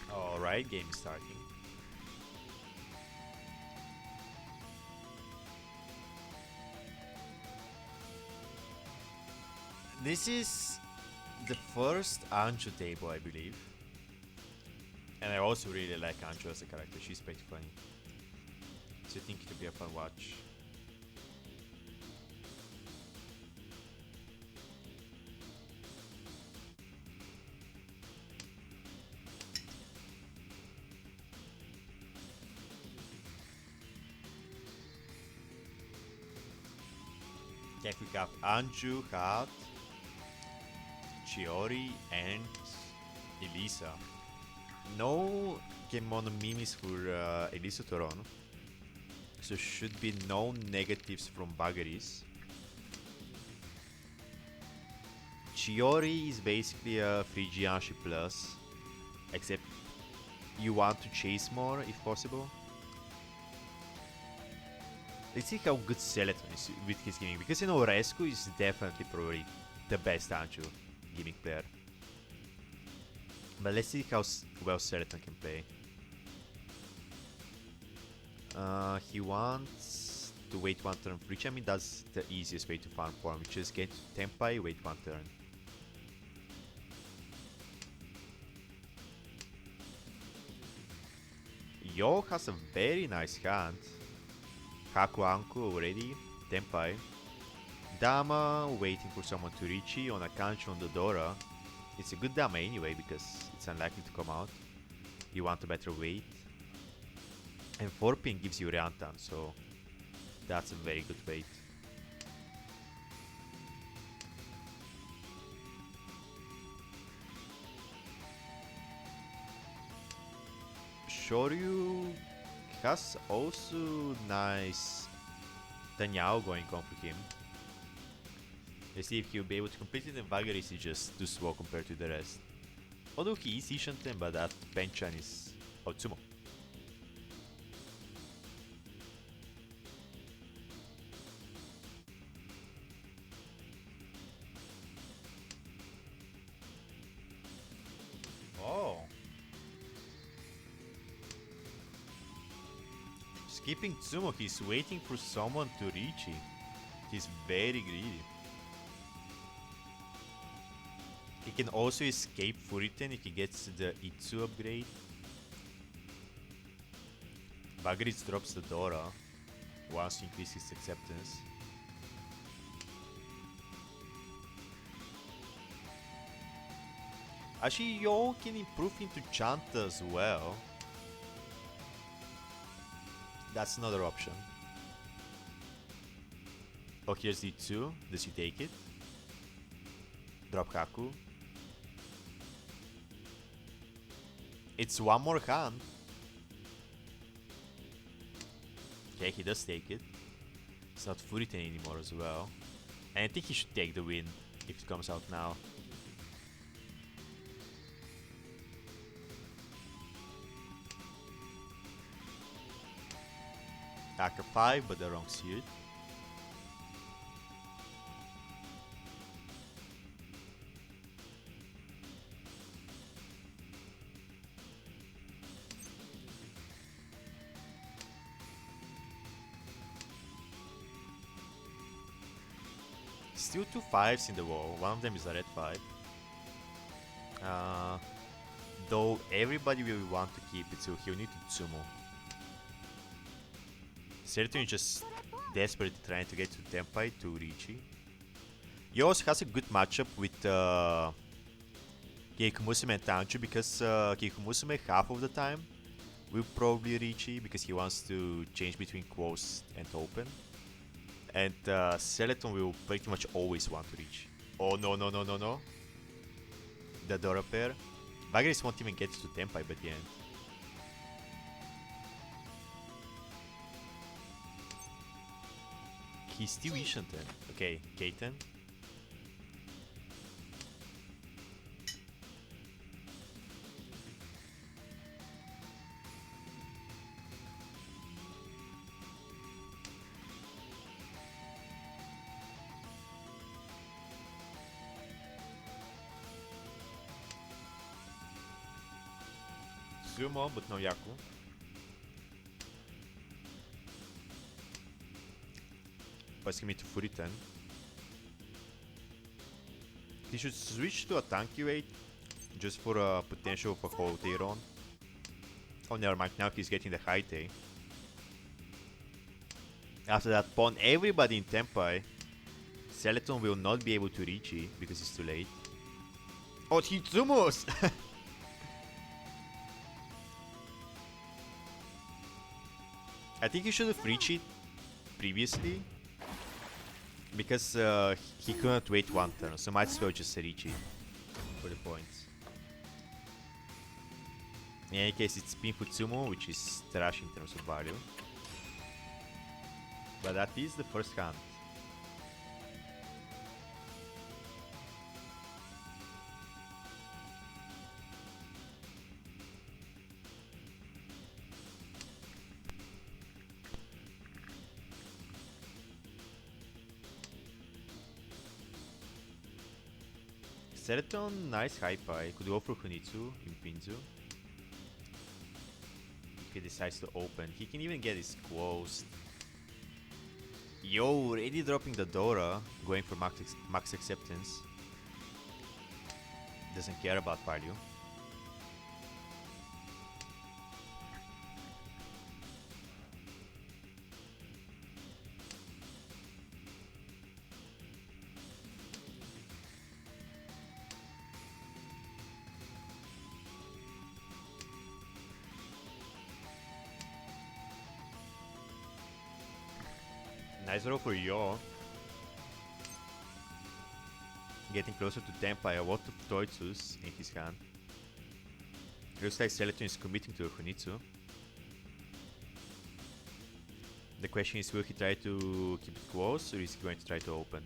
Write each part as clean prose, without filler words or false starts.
Alright, game starting. This is the first Anju table, I believe. And I also really like Anju as a character. She's pretty funny. So I think it will be a fun watch. Can we have Anju, Hat, Chiori, and Elisa? No Kemono Mimis for Elisa Torono. So should be no negatives from Buggeries. Chiori is basically a Frigiashi plus, except you want to chase more if possible. Let's see how good Skeleton is with his gaming, because you know Rescu is definitely probably the best Anju gimmick player. But let's see how well Skeleton can play. He wants to wait one turn, which I mean that's the easiest way to farm for him, which is get Tempai, wait one turn. Yo has a very nice hand. Haku Anku already, Tempai. Dama waiting for someone to reach on a Kancho on the Dora. It's a good Dama anyway because it's unlikely to come out. You want a better weight. And 4 ping gives you Riantan, so that's a very good weight. Shoryu has also nice Danyao going on for him. Let's see if he'll be able to complete it, and Vagaris is just too slow compared to the rest. Although he is Ishanten, but that Penchan is Otsumo. Oh. Skipping Tsumo, he's waiting for someone to reach him. He's very greedy. He can also escape Furiten if he gets the Itsu upgrade. Vagaris drops the Dora once to increase his acceptance. Actually, Yo can improve into Chant as well. That's another option. Oh, here's the 2. Does he take it? Drop Haku. It's one more hand. Okay, he does take it. It's not Furiten anymore as well. And I think he should take the win if it comes out now. Hacker 5, but the wrong suit. Still 2 5s in the wall. One of them is a red 5. Though everybody will want to keep it, so he'll need to Tsumo. Certainly just desperately trying to get to Tempai to Richi. He also has a good matchup with Keiko Musume and Tanchu, because Keiko Musume half of the time will probably Richi because he wants to change between closed and open. And Skeleton will pretty much always want to reach. Oh no no no no no. The Dora pair. Vagaris won't even get to Tempai by the end. He's still Ishanten. Okay, Keiten. Sumo, but no Yaku. Passing me to Furiten. He should switch to a tanky weight just for a potential of a whole Teiron. Oh, never mind, now he's getting the high Tei. After that pawn everybody in Tempai. Skeleton will not be able to reach it because it's too late. Oh, he Tsumos! I think he should have reached it previously, because he couldn't wait one turn, so might as well just reach it for the points. In any case, it's Pin Futsumo, which is trash in terms of value. But that is the first hand. Seraton, nice Hi-Fi. Could go for Kunitsu in Pinzu. If he decides to open. He can even get his closed. Yo, already dropping the Dora. Going for max acceptance. Doesn't care about value. Nice roll for Yo. Getting closer to Tempai, a lot of Toitsus in his hand. Looks like Skeleton is committing to a Kunitsu. The question is, will he try to keep it close or is he going to try to open?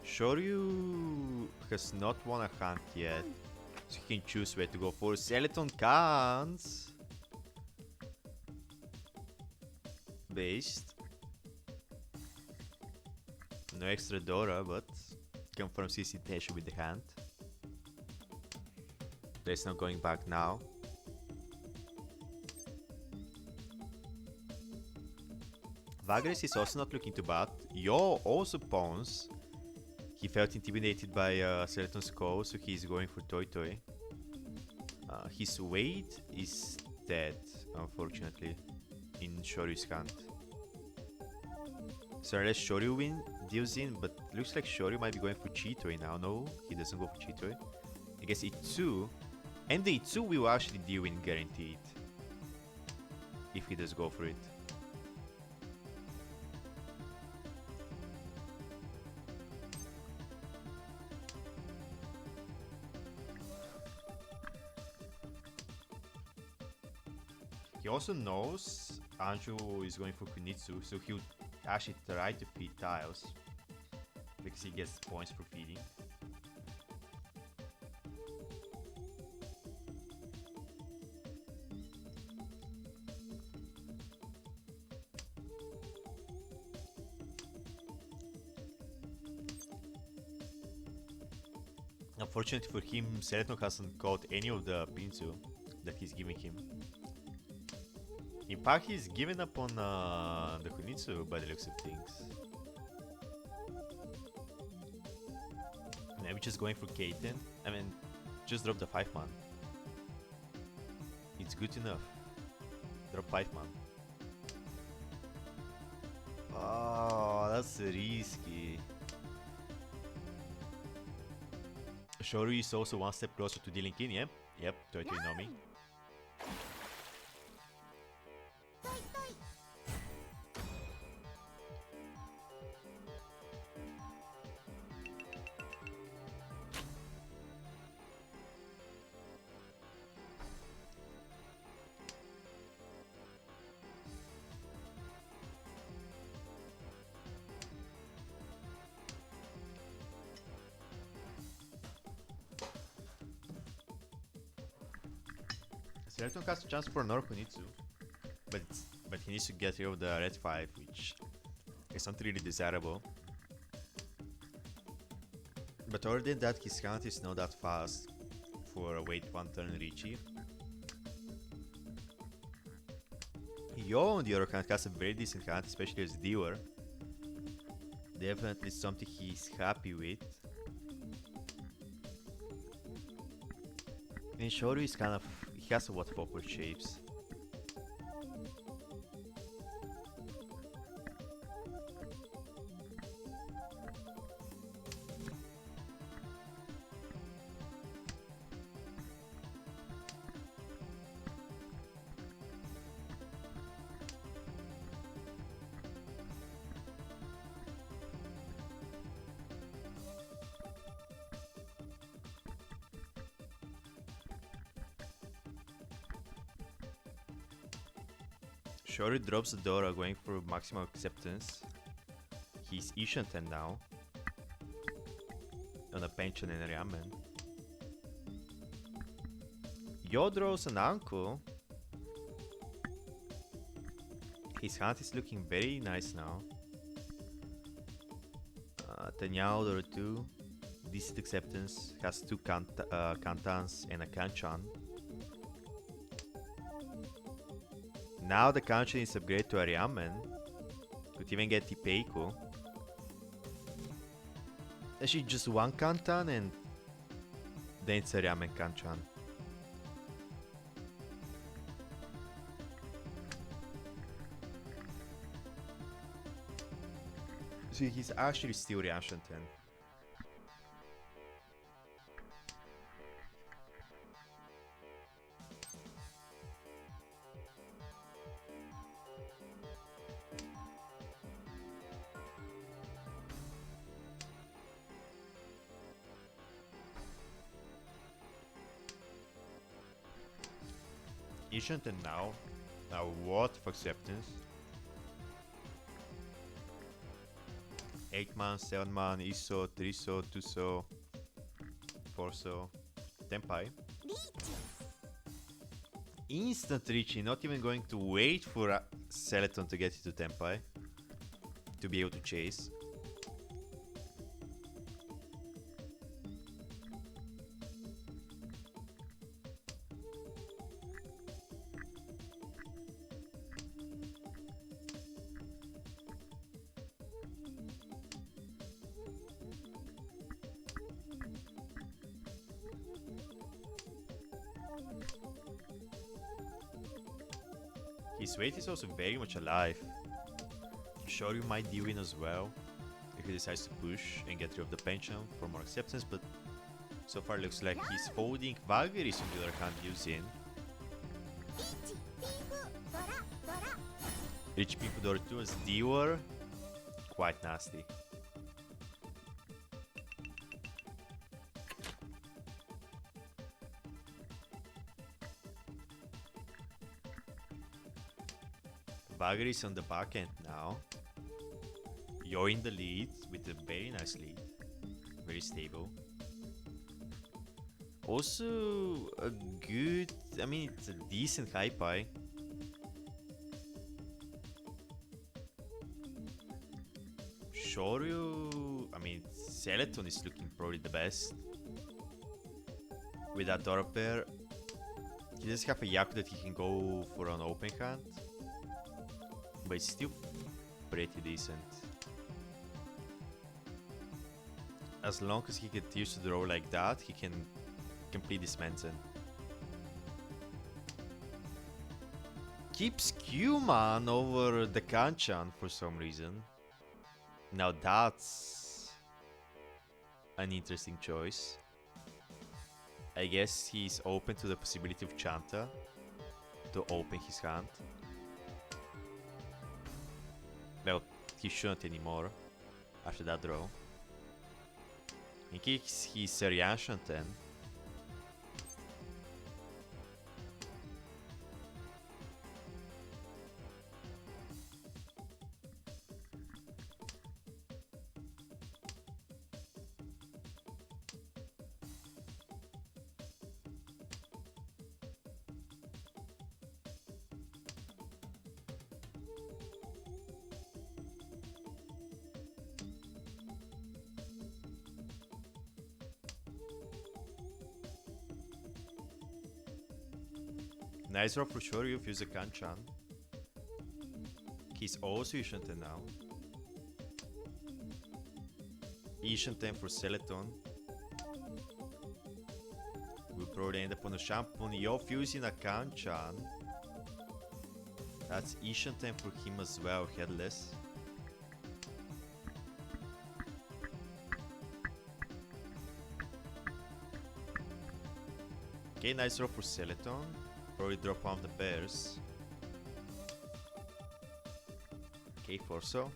Shoryu has not won a hunt yet, so he can choose where to go for. Skeleton can't. Based. No extra Dora, but confirm CC Teshu with the hand. There's no going back now. Vagres is also not looking too bad. Yo also pawns. He felt intimidated by Skeleton's call, so he's going for Toy Toy. His weight is dead, unfortunately, in Shoryu's hand. So unless Shoryu deals in, but looks like Shoryu might be going for Chitoy now. No, he doesn't go for Chitoy. I guess E2, and the E2 will actually deal in guaranteed, if he does go for it. He also knows Anju is going for Kunitsu, so he'll actually try to feed tiles because he gets points for feeding. Unfortunately for him, Seleton hasn't caught any of the Pinsu that he's giving him. In fact, he's given up on the Kunitsu by the looks of things. Maybe just going for Kaiten. I mean, just drop the 5-man. It's good enough. Drop 5-man. Oh, that's risky. Shoryu is also one step closer to dealing in, yep. Yep, Toitoi no Mi. Seleton has a chance for Norkunitsu, but he needs to get rid of the red 5, which is not really desirable. But other than that, his hand is not that fast for a wait 1 turn Richie. Yo, on the other hand, has a very decent hand, especially as dealer. Definitely something he's happy with. And Shoryu is kind of, he has a lot of awkward shapes. Shori drops the Dora, going for maximum acceptance. He's Ishan 10 now. On a pension and a ramen. Yo draws an uncle. His hand is looking very nice now. Tanyao or 2. Decent acceptance. Has 2 Kantans and a Kanchan. Now the Kanchan is upgraded to a ramen. Could even get Tipeiko. Actually, just 1 Kantan and then it's a ramen Kanchan. So he's actually still reaction 10. Ishan 10 now. Now what of acceptance? 8 man, 7 man, ISO, 3 so, 2 so, 4 so, Tenpai. Instant reaching, not even going to wait for a Skeleton to get into Tenpai to be able to chase. His weight is also very much alive. Shoryu might deal in as well if he decides to push and get rid of the pension for more acceptance, but so far looks like he's folding Valkyries on the other hand using Rich People Door 2 as Dealer. Quite nasty. Bagger is on the back end now. You're in the lead with a very nice lead. Very stable. Also a good, I mean it's a decent high pie. Shoryu, I mean Skeleton is looking probably the best. With that Dora pair, he does have a Yaku that he can go for an open hand. But it's still pretty decent. As long as he continues to draw like that, he can complete this Mensen. Keeps Q-Man over the Kanchan for some reason. Now that's an interesting choice. I guess he's open to the possibility of Chanta to open his hand. Well, he shouldn't anymore after that draw. In case he's a reaction 10. Nice draw for sure, you fuse a Kanchan. He's also Ishan 10 now. Ishan 10 for Skeleton. We'll probably end up on a shampoo. You're fusing a Kanchan. That's Ishan 10 for him as well, headless. Okay, nice draw for Skeleton. Probably drop one of the bears. Okay, Forso.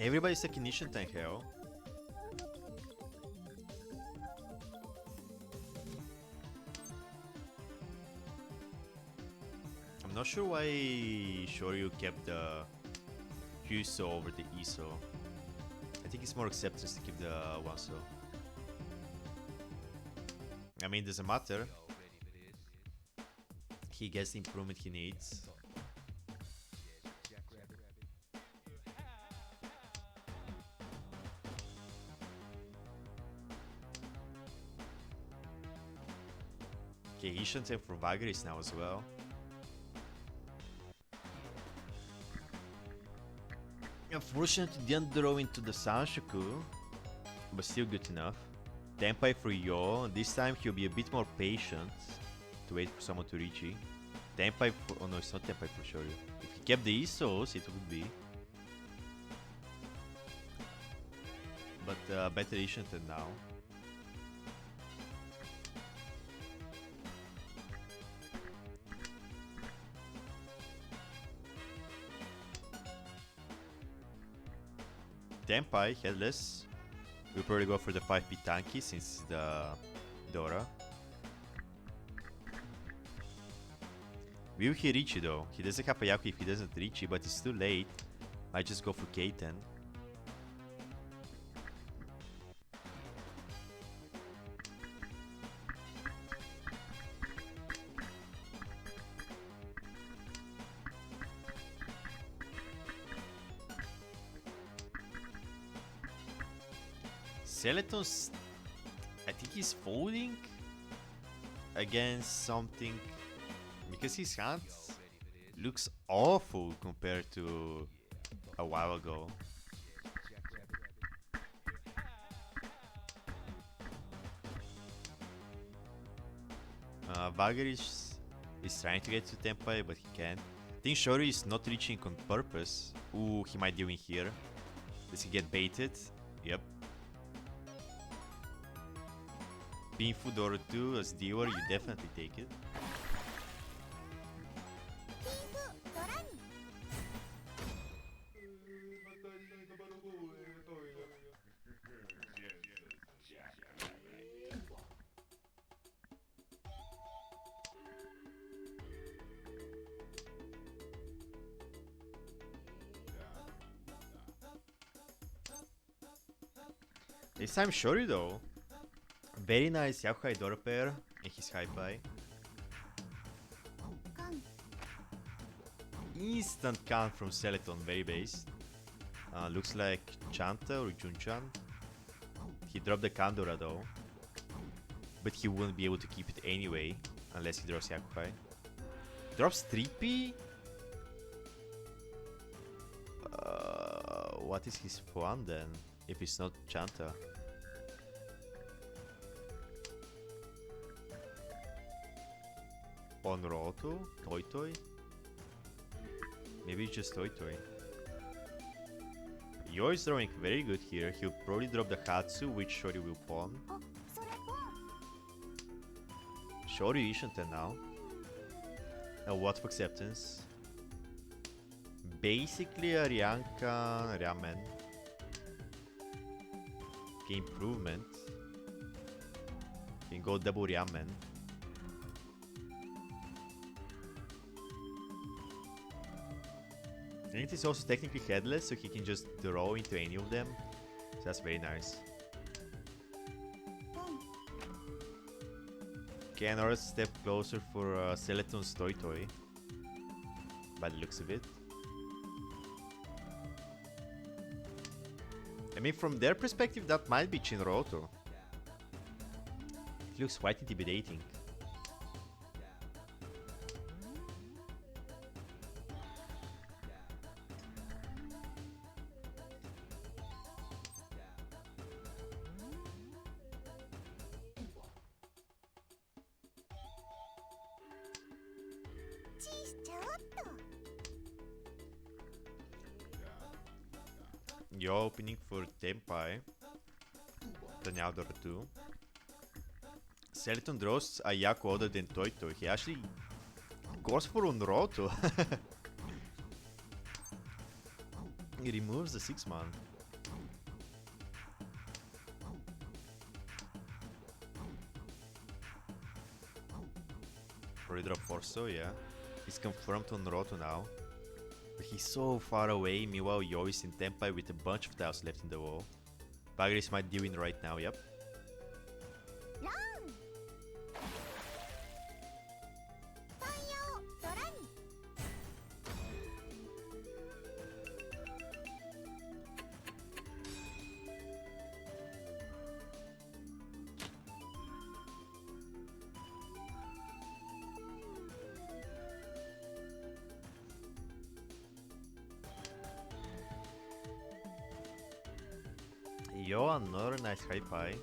Everybody's taking Nishan tank hell. I'm not sure why Shoryu kept the Kyuso over the Iso. I think it's more acceptance to keep the Wanso. I mean, doesn't matter. He gets the improvement he needs. Okay, Ishan tank for Vagaris now as well. Unfortunately, didn't draw into the Sanshoku, but still good enough. Tenpai for Yo. This time he'll be a bit more patient to wait for someone to reach it. Tenpai for... Oh no, it's not Tenpai for Shoryu. If he kept the Isos, it would be. But better Ishan than now. Tenpai, headless. We'll probably go for the 5p tanky since the Dora. Will he reach it though? He doesn't have a Yaku if he doesn't reach it, but it's too late. Might just go for K10. Skeleton's... I think he's folding against something because his hand looks awful compared to a while ago. Vagaris is trying to get to Tenpai, but he can't. I think Shoryu is not reaching on purpose. Ooh, he might do in here. Does he get baited? Yep. Being Fudora 2 as Dior, you definitely take it. This time Shoryu though. Very nice Yakuhai Dora pair and his Hi-Fi. Instant count from Skeleton, very based. Looks like Chanta or Junchan. He dropped the Kandora though. But he wouldn't be able to keep it anyway, unless he draws Yakuhai. Drops 3p? What is his one then, if it's not Chanta? On Roto? Toy Toy? Maybe it's just Toy Toy. Yo is drawing very good here. He'll probably drop the Hatsu, which Shoryu will pawn. Shoryu Ishanten now. A what of acceptance? Basically a Ryanka Ramen. Okay, improvement. Can go double Ramen. And it is also technically headless, so he can just draw into any of them. So that's very nice. Okay, another step closer for Skeleton's Toy Toy. By the looks of it. I mean, from their perspective, that might be Shinroto. It looks quite intimidating. You're opening for Tenpai. Tanyador 2. Skeleton draws a Yaku other than Toy Toy. He actually goes for Unroto. He removes the 6-man. Probably drop Forso, yeah. He's confirmed on Roto now. But he's so far away, meanwhile Yo is in Tempai with a bunch of tiles left in the wall. Vagaris might do win right now, yep. Yo, another nice high pie.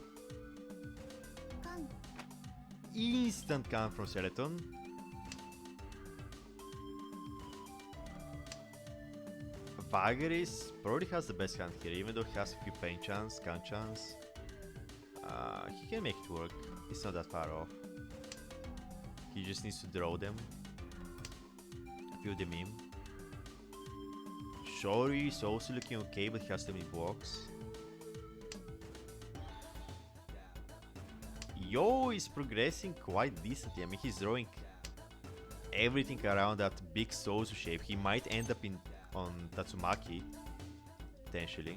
Instant count from Skeleton. Vagaris probably has the best hand here, even though he has a few pain chance, count chance. He can make it work. It's not that far off. He just needs to draw them. Fill them in. Shori is also looking okay, but he has too many blocks. Yo is progressing quite decently. I mean, he's drawing everything around that big Sozu shape. He might end up on Tatsumaki, potentially.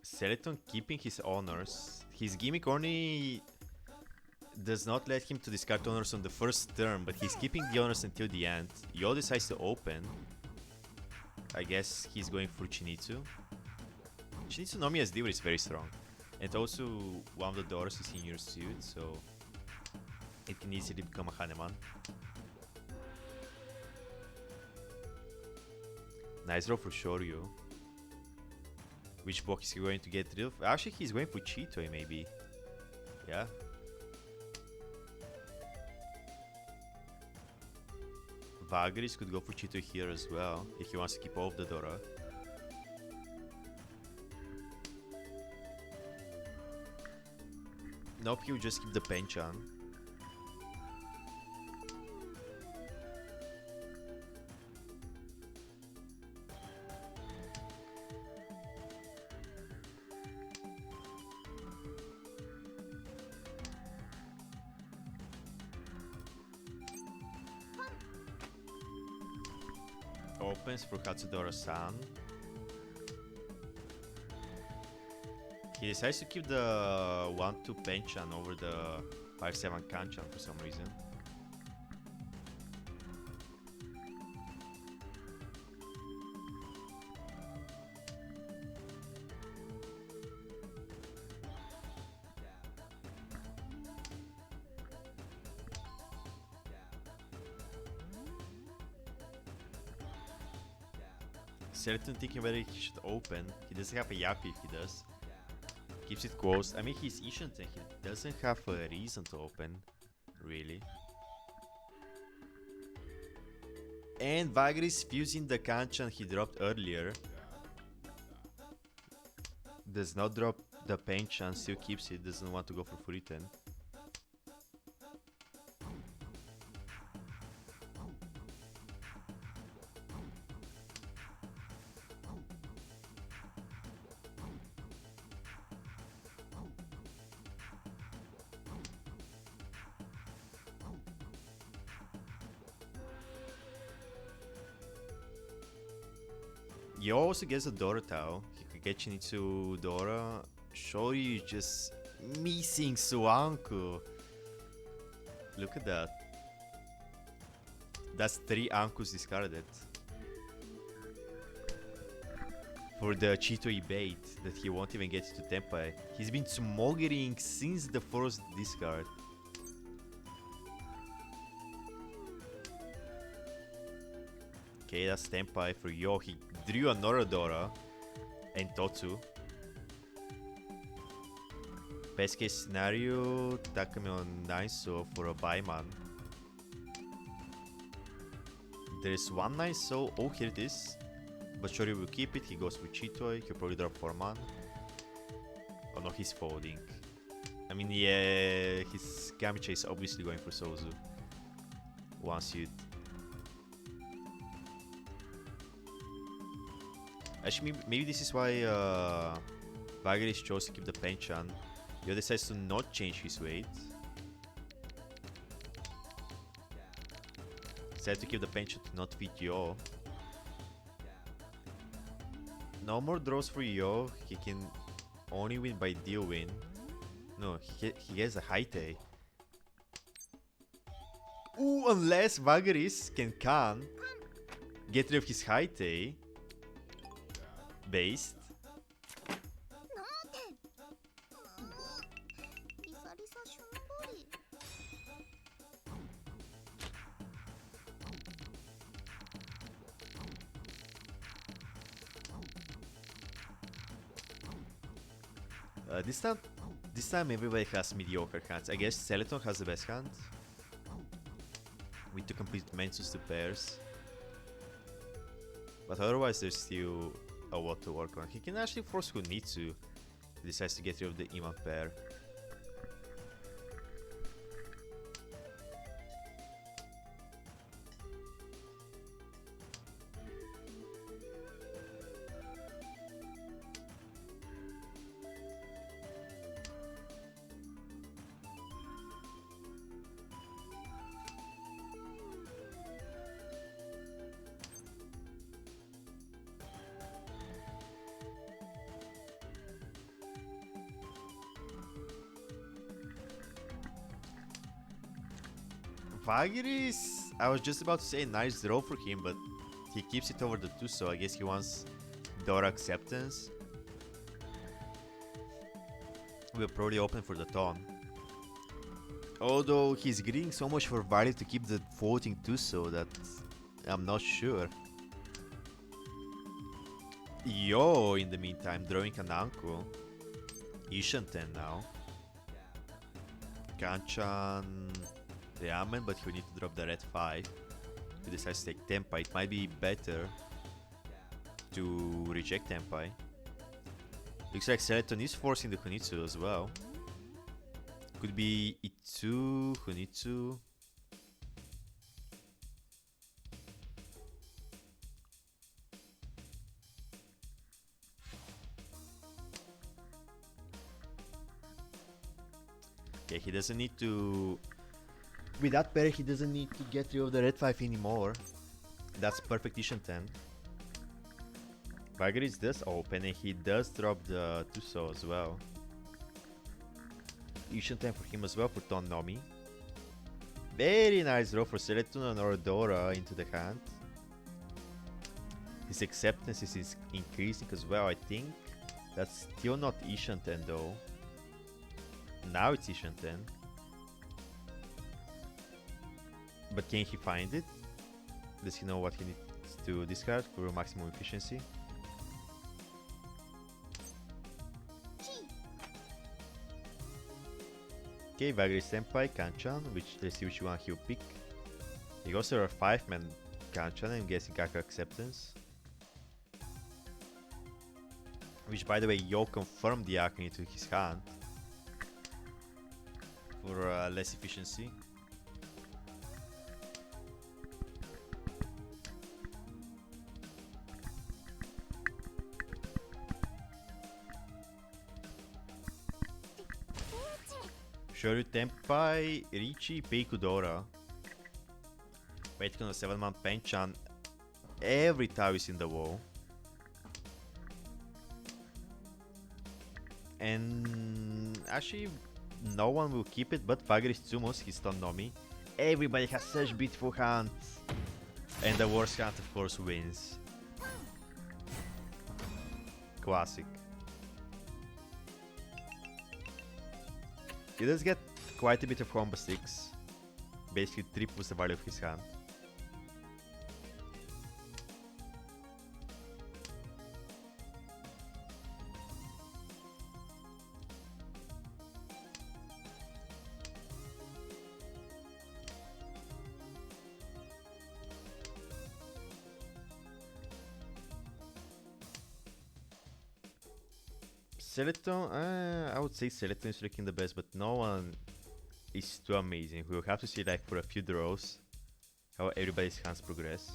Skeleton keeping his honors. His gimmick only does not let him to discard honors on the first turn, but he's keeping the honors until the end. Yo decides to open. I guess he's going for Chinitsu. Chinitsu Nomi as Diver is very strong. And also one of the doors is in your suit, so it can easily become a Haneman. Nice draw for Shoryu. Which block is he going to get rid of? Actually, he's going for Chitoi, maybe. Yeah. Vagaris could go for Chitoi here as well, if he wants to keep all of the Dora. Nope, he'll just keep the Penchan. Opens for Katsudora-san. He decides to keep the 1-2 Penchan over the 5-7 Kanchan for some reason. Certain thinking whether he should open. He doesn't have a Yaku if he does. Keeps it closed. I mean, he's Ishan and he doesn't have a reason to open, really. And Vagaris fusing the Kanchan he dropped earlier. Does not drop the Penchan, still keeps it, doesn't want to go for Furiten. Yo also gets a Dora Tao. He could get Chinitsu Dora. Shori just missing Suanku. Look at that. That's 3 Ankus discarded. For the Chitoi bait that he won't even get to Tempai. He's been smoggering since the first discard. Okay, that's Tempai for Yo. He drew another Dora and Totsu. Best case scenario, Takumi on Naiso for a Baiman. There is one Naiso. Oh, here it is. But Shori will keep it. He goes with Chitoi. He'll probably drop 4 man. Oh no, he's folding. I mean, yeah, his Gamicha is obviously going for Sozu. once you... Actually, maybe this is why Vagaris chose to keep the Penchan. Yo decides to not change his weight. Decided to keep the Penchan to not feed Yo. No more draws for Yo. He can only win by deal win. No, he has a Haite. Ooh, unless Vagaris can get rid of his Haite. Based. This time everybody has mediocre hands. I guess Celeton has the best hand. With the complete Mensus to pairs. But otherwise there's still a lot to work on. He can actually force Hunitsu if he decides to get rid of the Iman pair. Vagaris, I was just about to say nice draw for him, but he keeps it over the 2, so I guess he wants Dora acceptance. We're probably open for the Ton. Although he's getting so much for value to keep the floating 2, so that I'm not sure. Yo, in the meantime, drawing an uncle. Ishanten now. Kanchan. Ramen, but he need to drop the red 5. If he decides to take Tenpai, it might be better to reject Tenpai. Looks like Celeton is forcing the Hunitsu as well. Could be Itsu, Hunitsu. Okay, he doesn't need to... With that pair, he doesn't need to get rid of the red 5 anymore. That's perfect Ishanten. Vagaris does open and he does drop the Tuso as well. Ishanten for him as well for Ton Nomi. Very nice draw for Celeton and Ordora into the hand. His acceptance is increasing as well, I think. That's still not Ishanten though. Now it's Ishanten. But can he find it? Does he know what he needs to discard for maximum efficiency? Okay, Vagaris Senpai, Kanchan, let's see which one he'll pick. He goes for a 5-man Kanchan, I'm guessing Kaka acceptance. Which, by the way, Yo confirmed the Akane to his hand for less efficiency. Shoryu Tenpai, Richi, Peikudora. Waiting on a 7-man Penchan. Every Tau is in the wall. And actually, no one will keep it but Vagaris Tsumos, his Ton Nomi. Everybody has such beautiful hands. And the worst hand, of course, wins. Classic. He does get quite a bit of combo 6. Basically triples the value of his hand. Celeton, I would say Celeton is looking the best, but no one is too amazing. We'll have to see like for a few draws how everybody's hands progress.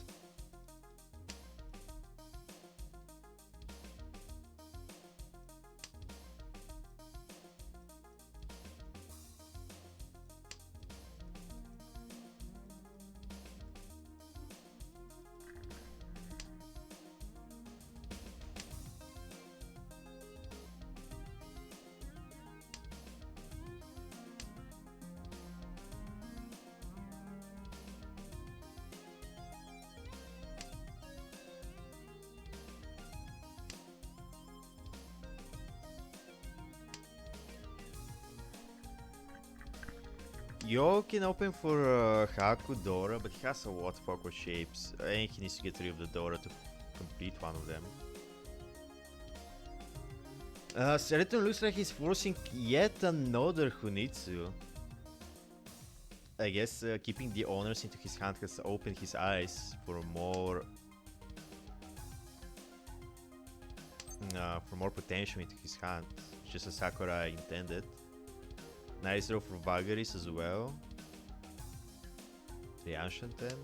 Yo can open for Haku Dora, but he has a lot of awkward shapes. I think he needs to get rid of the Dora to complete one of them. Skeleton looks like he's forcing yet another Hunitsu. I guess keeping the honors into his hand has opened his eyes for more potential into his hand, just as Sakura intended. Nice draw for Vagaries as well. The Ancient then.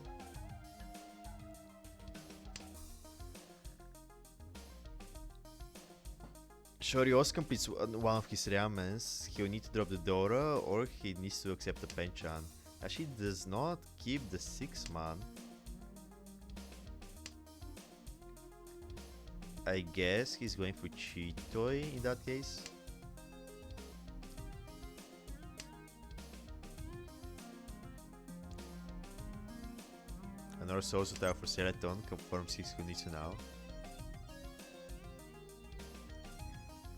Shoryo's completes one of his ramens. He'll need to drop the Dora or he needs to accept the Penchan. Actually does not keep the 6-man. I guess he's going for Chitoi in that case. Another Soulstone tile for Skeleton confirms his Hunitsu now.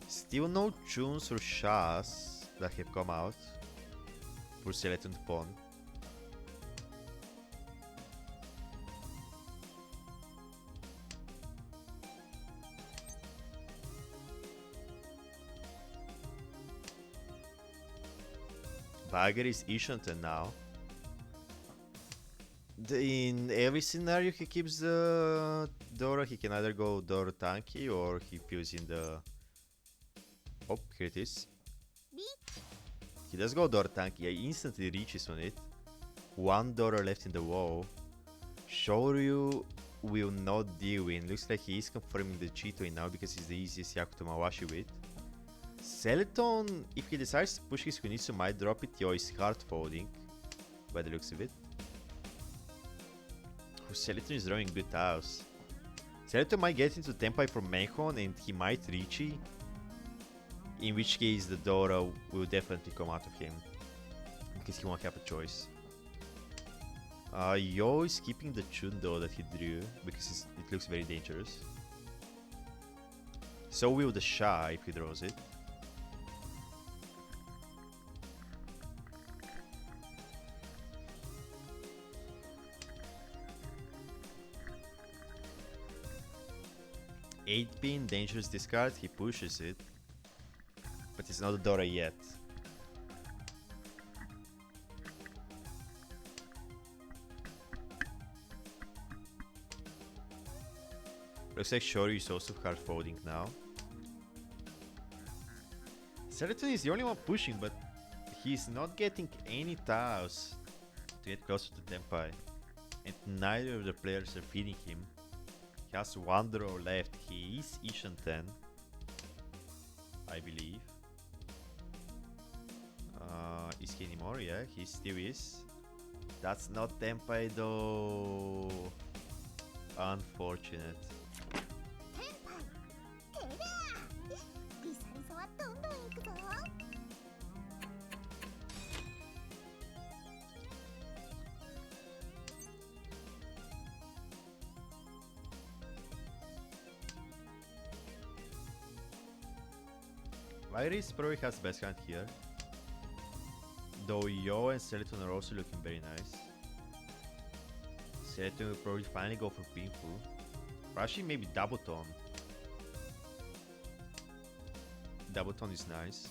Still no tunes or Shas that have come out for Skeleton to pawn. Bagger is Ishanten now. In every scenario he keeps the Dora, he can either go Dora Tanky or he fills in the... Oh, here it is. He does go Dora Tanky, he instantly reaches on it. One Dora left in the wall. Shoryu will not deal in. Looks like he is confirming the Chitoi now because he's the easiest Yaku to Mawashi with. Skeleton, if he decides to push his Hunitsu, might drop it. Yo, is hard folding by the looks of it. Skeleton is drawing good tiles. Skeleton might get into Tenpai from Menhon and he might Richi. In which case the Dora will definitely come out of him. Because he won't have a choice. Yo is keeping the Chundo that he drew because it looks very dangerous. So will the Sha if he draws it. Eight-pin, dangerous discard, he pushes it. But it's not a Dora yet. Looks like Shoryu is also hard folding now. Skeleton is the only one pushing, but he's not getting any tiles to get closer to Tenpai. And neither of the players are feeding him. He has one draw left. He is Ishanten, I believe. Is he anymore? Yeah, he still is. That's not Tenpai though. Unfortunate. Iris probably has best hand here. Though Yo and Skeleton are also looking very nice. Skeleton will probably finally go for Pinfu. Or actually maybe Double Tone. Double Tone is nice.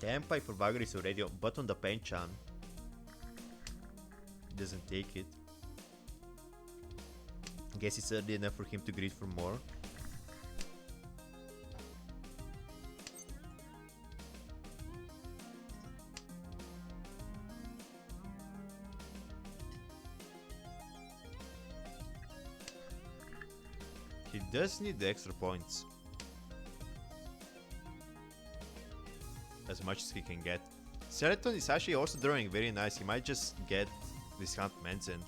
Tempai for Vagor is already on, but on the Penchan. Doesn't take it. Guess it's early enough for him to greed for more. He does need the extra points. As much as he can get. Seraton is actually also drawing very nice. He might just get discount Menzen.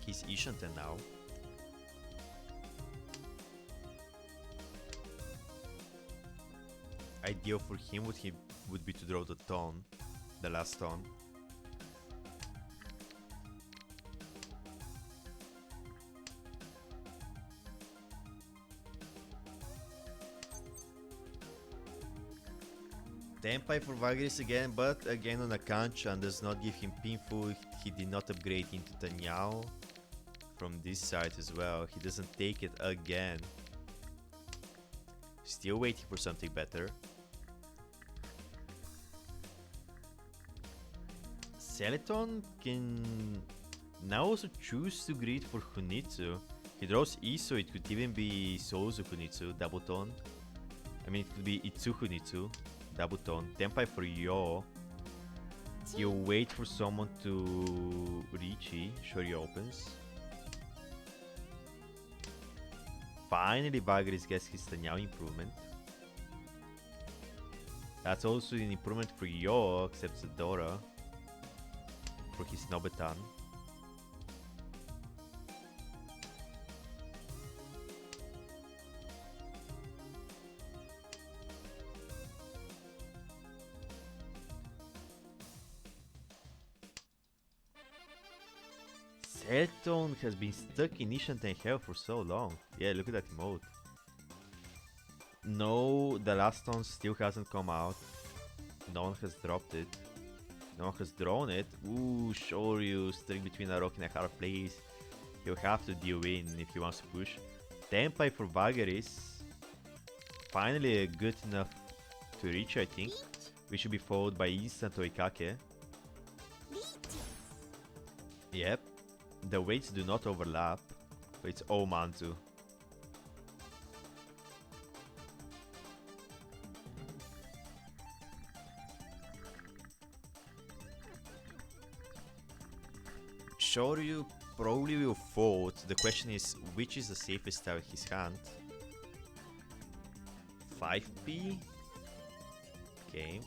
He's Ishanten now. Ideal for him would be to draw the tone, the last tone. Tempai for Vagris again, but again on a Kanchan does not give him Pinful. He did not upgrade into Tanyao from this side as well. He doesn't take it again. Still waiting for something better. Celeton can now also choose to greed for Hunitsu. He draws Iso, it could even be Souzu Hunitsu, double tone. I mean, it could be Itsu Hunitsu. Double tone. Tempai for Yo. You wait for someone to Richi. Shoryu opens. Finally, Vagris gets his Tanyao improvement. That's also an improvement for Yo, except Zadora. For his Nobetan. Elton has been stuck in Ishanten Hell for so long. Yeah, look at that emote. No, the last one still hasn't come out. No one has dropped it. No one has drawn it. Ooh, Shoryu stuck between a rock and a hard place. He'll have to deal in if he wants to push. Tempai for Vagaris. Finally good enough to reach, I think. Which should be followed by instant Oikake. Yep. The weights do not overlap, but it's all Mantu. Shoryu probably will fold. The question is, which is the safest out of his hand? 5p? Okay.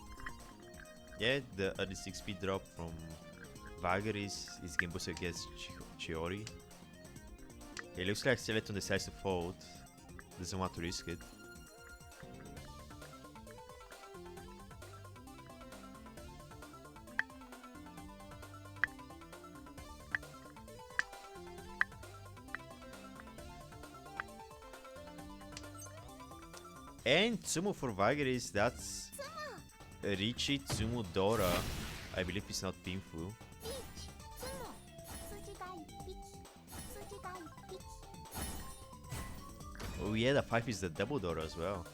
Yeah, the early 6p drop from Vagaris is Genbusei against Chiori. It looks like Skeleton decides to fold. Doesn't want to risk it. And Tsumu for Vagaris, that's Richi, Tsumu, Dora. I believe it's not Pinfu. Oh yeah, the 5 is the double Dora as well.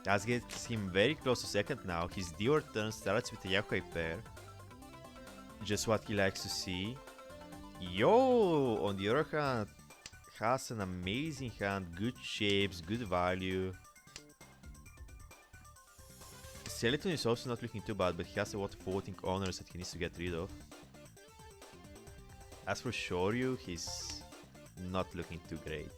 That gets him very close to second now. His Dior turn starts with a Yakuai pair. Just what he likes to see. Yo, on the other hand, has an amazing hand, good shapes, good value. Skeleton is also not looking too bad, but he has a lot of floating honors that he needs to get rid of. As for Shoryu, he's not looking too great.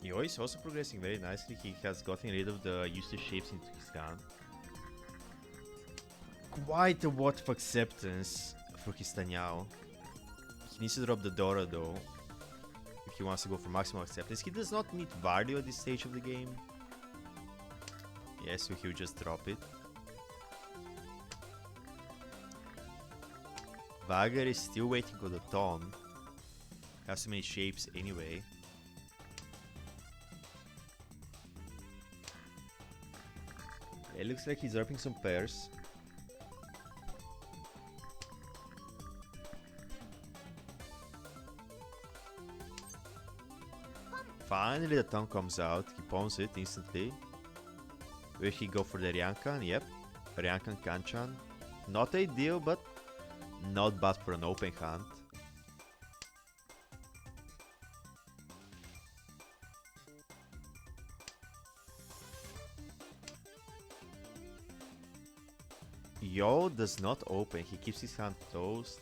Yo is also progressing very nicely. He has gotten rid of the useless shapes into his gun. Quite a lot of acceptance. for his Tanyao. He needs to drop the Dora though, if he wants to go for maximal acceptance. He does not need Vardio at this stage of the game. Yeah, so he'll just drop it. Vagar is still waiting for the Ton. Has so many shapes anyway. It looks like he's dropping some pairs. Finally the Ton comes out. He pawns it instantly. Will he go for the Ryankan? Yep. Ryankan Kanchan. Not ideal, but not bad for an open hand. Yo does not open. He keeps his hand closed,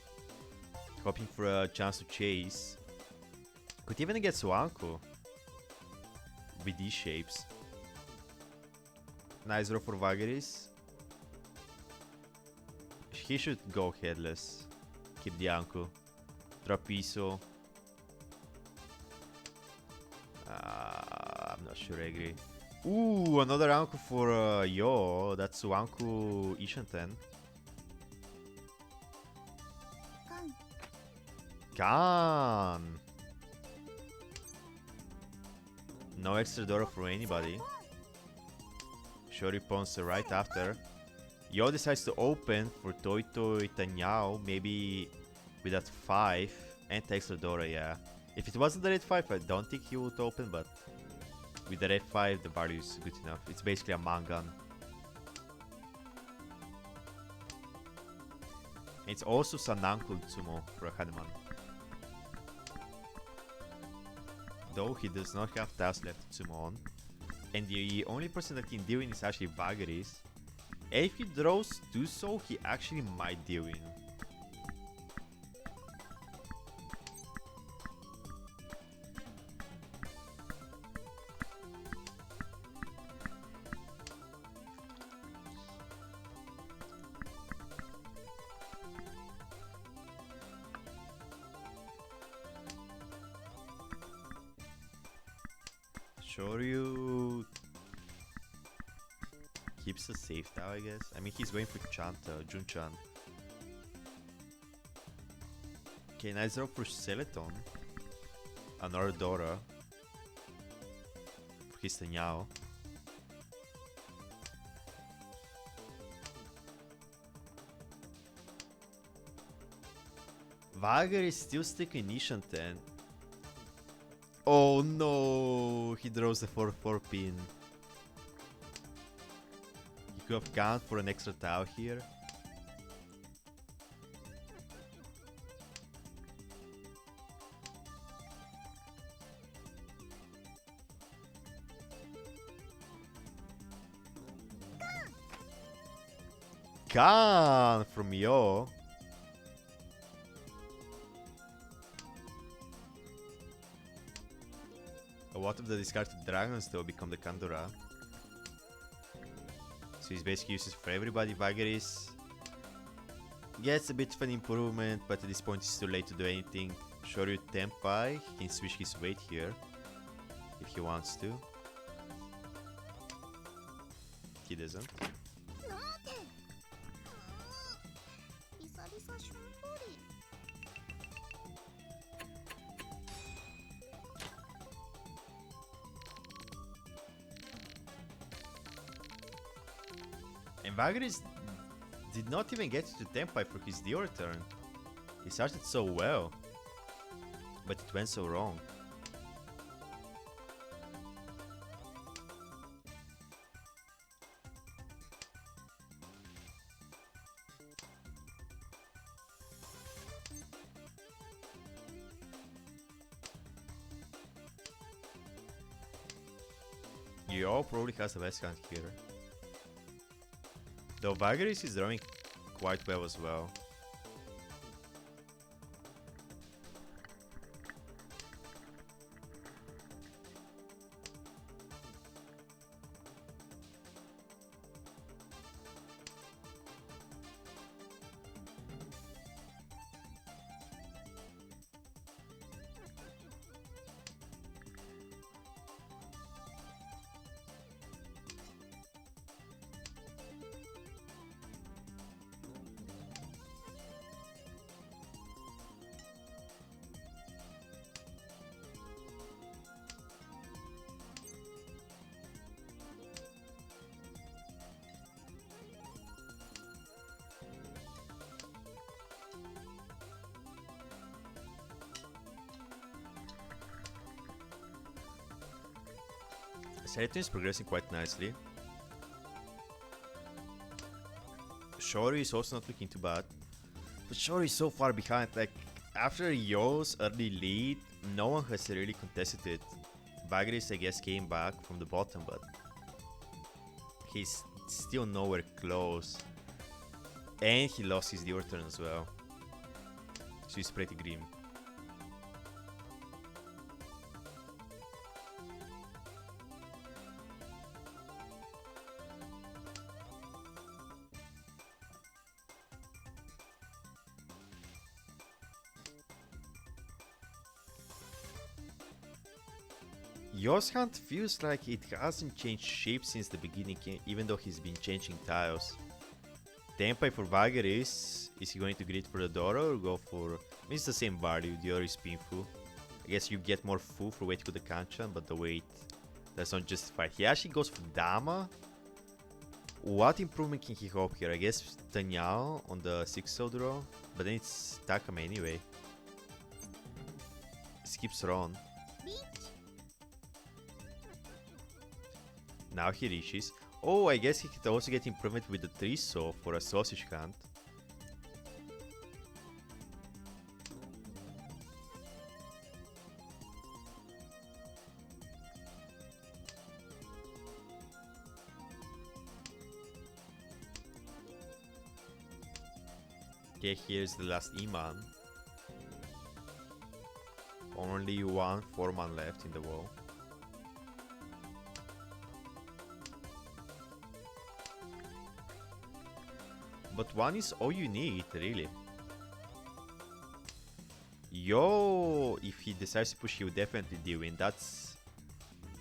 hoping for a chance to chase. Could even get Swanko with these shapes. Nice draw for Vagaris. He should go headless. Keep the Anko. Drop Piso. I'm not sure I agree. Ooh, another Anko for Yo. That's Wanku Ishanten. Kan. No extra Dora for anybody. Shori pawns right after. Yo decides to open for Toito Itanyao, maybe with that 5 and extra Dora, yeah. If it wasn't the red 5, I don't think he would open, but with the red 5, the value is good enough. It's basically a Mangan. It's also Sananko Tsumo for a Hanuman. Though he does not have tasks left to Tsumo on. And the only person that can deal in is actually Vagaris. And if he draws to so, he actually might deal in. Shoryu keeps a safe now, I guess. I mean, he's going for Jun-chan. Okay, nice draw for Celeton. Another Dora. For his Tanyao. Vagar is still sticking Nishanten. Oh no, he draws the 4-4 pin. He could have gone for an extra tile here. Gone from Yo. What if the discarded dragons though become the Kandora? So he's basically uses for everybody. Vagaris gets a bit of an improvement, but at this point it's too late to do anything. Shoryu Tenpai, he can switch his weight here if he wants to. He doesn't. And Vagaris did not even get to Tenpai for his Dior turn. He started so well, but it went so wrong. Yo probably has the best hand here. Though Vagaris is drawing quite well as well. Seleton is progressing quite nicely. Shori is also not looking too bad. But Shori is so far behind. Like, after Yo's early lead, no one has really contested it. Bagris, I guess, came back from the bottom, but he's still nowhere close. And he lost his Dior turn as well. So he's pretty grim. Yo's hand feels like it hasn't changed shape since the beginning, even though he's been changing tiles. Tempai for Vagaris, is he going to grid for the Doro or go for... I mean, it's the same value, Dior is Pinfu. I guess you get more Fu for wait for the Kanchan, but the wait does not justify. He actually goes for Dama. What improvement can he hope here? I guess Tanyao on the 6-0 draw, but then it's Takame anyway. Skips Ron. Now he reaches. Oh, I guess he could also get improvement with the 3-so for a sausage hand. Okay, here's the last Iman. Only one 4-man left in the wall. But one is all you need, really. Yo, if he decides to push, he will definitely D-Win. That's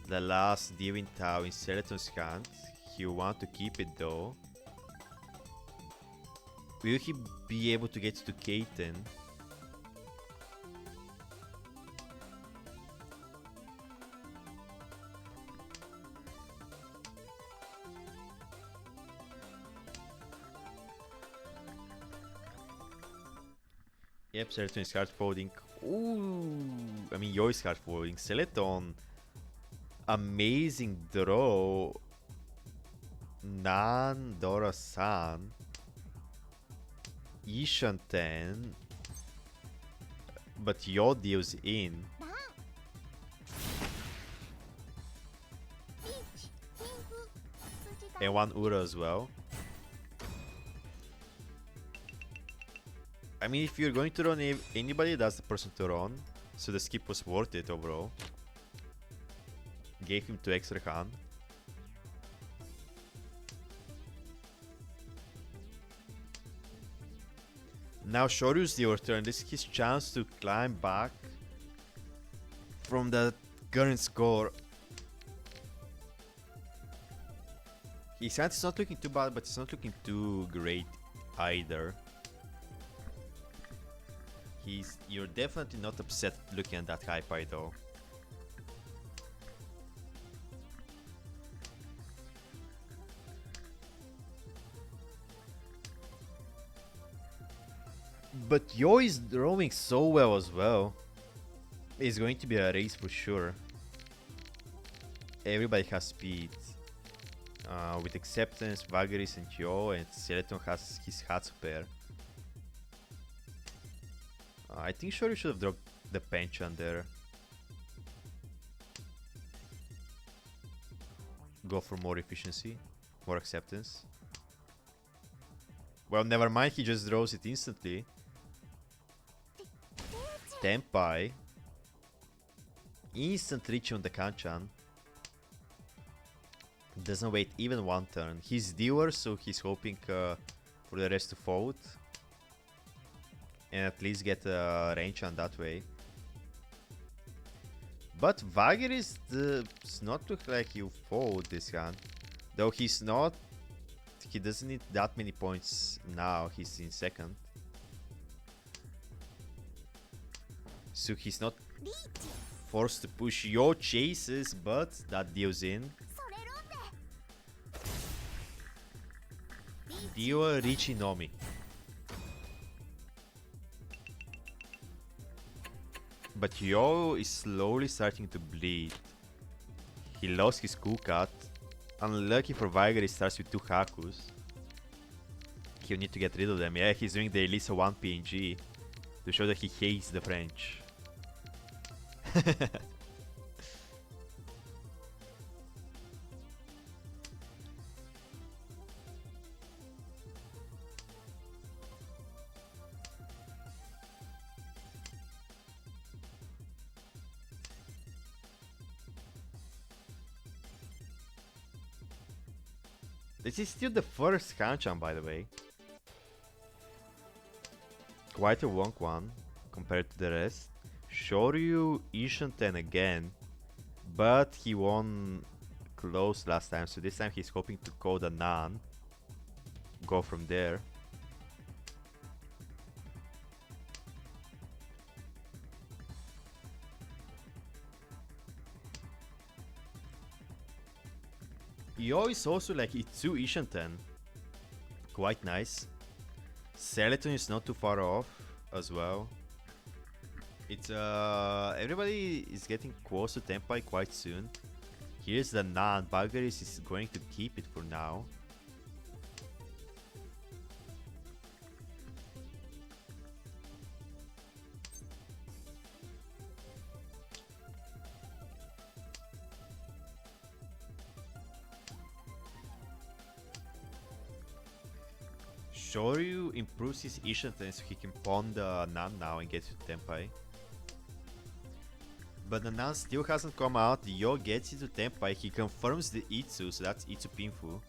the last D-Win Tau in Seleton's hand. He will want to keep it though. Will he be able to get to Kaiten? Yep, Seleton is hard folding. Ooh, I mean, Yo is hard folding. Seleton, amazing draw. Nan, Dora-san. Ishanten. But Yo deals in. And one Ura as well. I mean, if you're going to run anybody, that's the person to run. So the skip was worth it overall. Gave him 2 extra hand. Now Shoryu's your turn. This is his chance to climb back from the current score. His hand is not looking too bad, but it's not looking too great either. You're definitely not upset looking at that high pie though. But Yo is drawing so well as well. It's going to be a race for sure. Everybody has speed. With Acceptance, Vagaris and Yo, and Seleton has his Hatsu pair. I think Shoryu should have dropped the penchant there. Go for more efficiency, more acceptance. Well, never mind, he just draws it instantly. Tempai. Instant reach on the Kanchan. Doesn't wait even one turn. He's Dior, so he's hoping for the rest to fold. And at least get a range on that way. But Vagaris does not look like he'll fold this hand. Though he's not... He doesn't need that many points now. He's in second. So he's not forced to push. Yo chases, but that deals in. Dio Richinomi. But Yo is slowly starting to bleed. He lost his cool cut. Unlucky for Viger, he starts with 2 Hakus. He'll need to get rid of them. Yeah, he's doing the Elisa 1 PNG to show that he hates the French. This is still the first Kanchan, by the way. Quite a wonk one compared to the rest. Shoryu Ishanten again, but he won close last time, so this time he's hoping to code a Nan. Go from there. Yo is also like Itsu Ishanten. Quite nice. Skeleton is not too far off as well. It's everybody is getting close to Tenpai quite soon. Here's the Nan. Bulgaris is going to keep it for now. Shoryu improves his Ishanten so he can pawn the Nan now and get to Tenpai. But the Nan still hasn't come out. Yo gets into Tenpai. He confirms the Itsu, so that's Itsu Pinfu.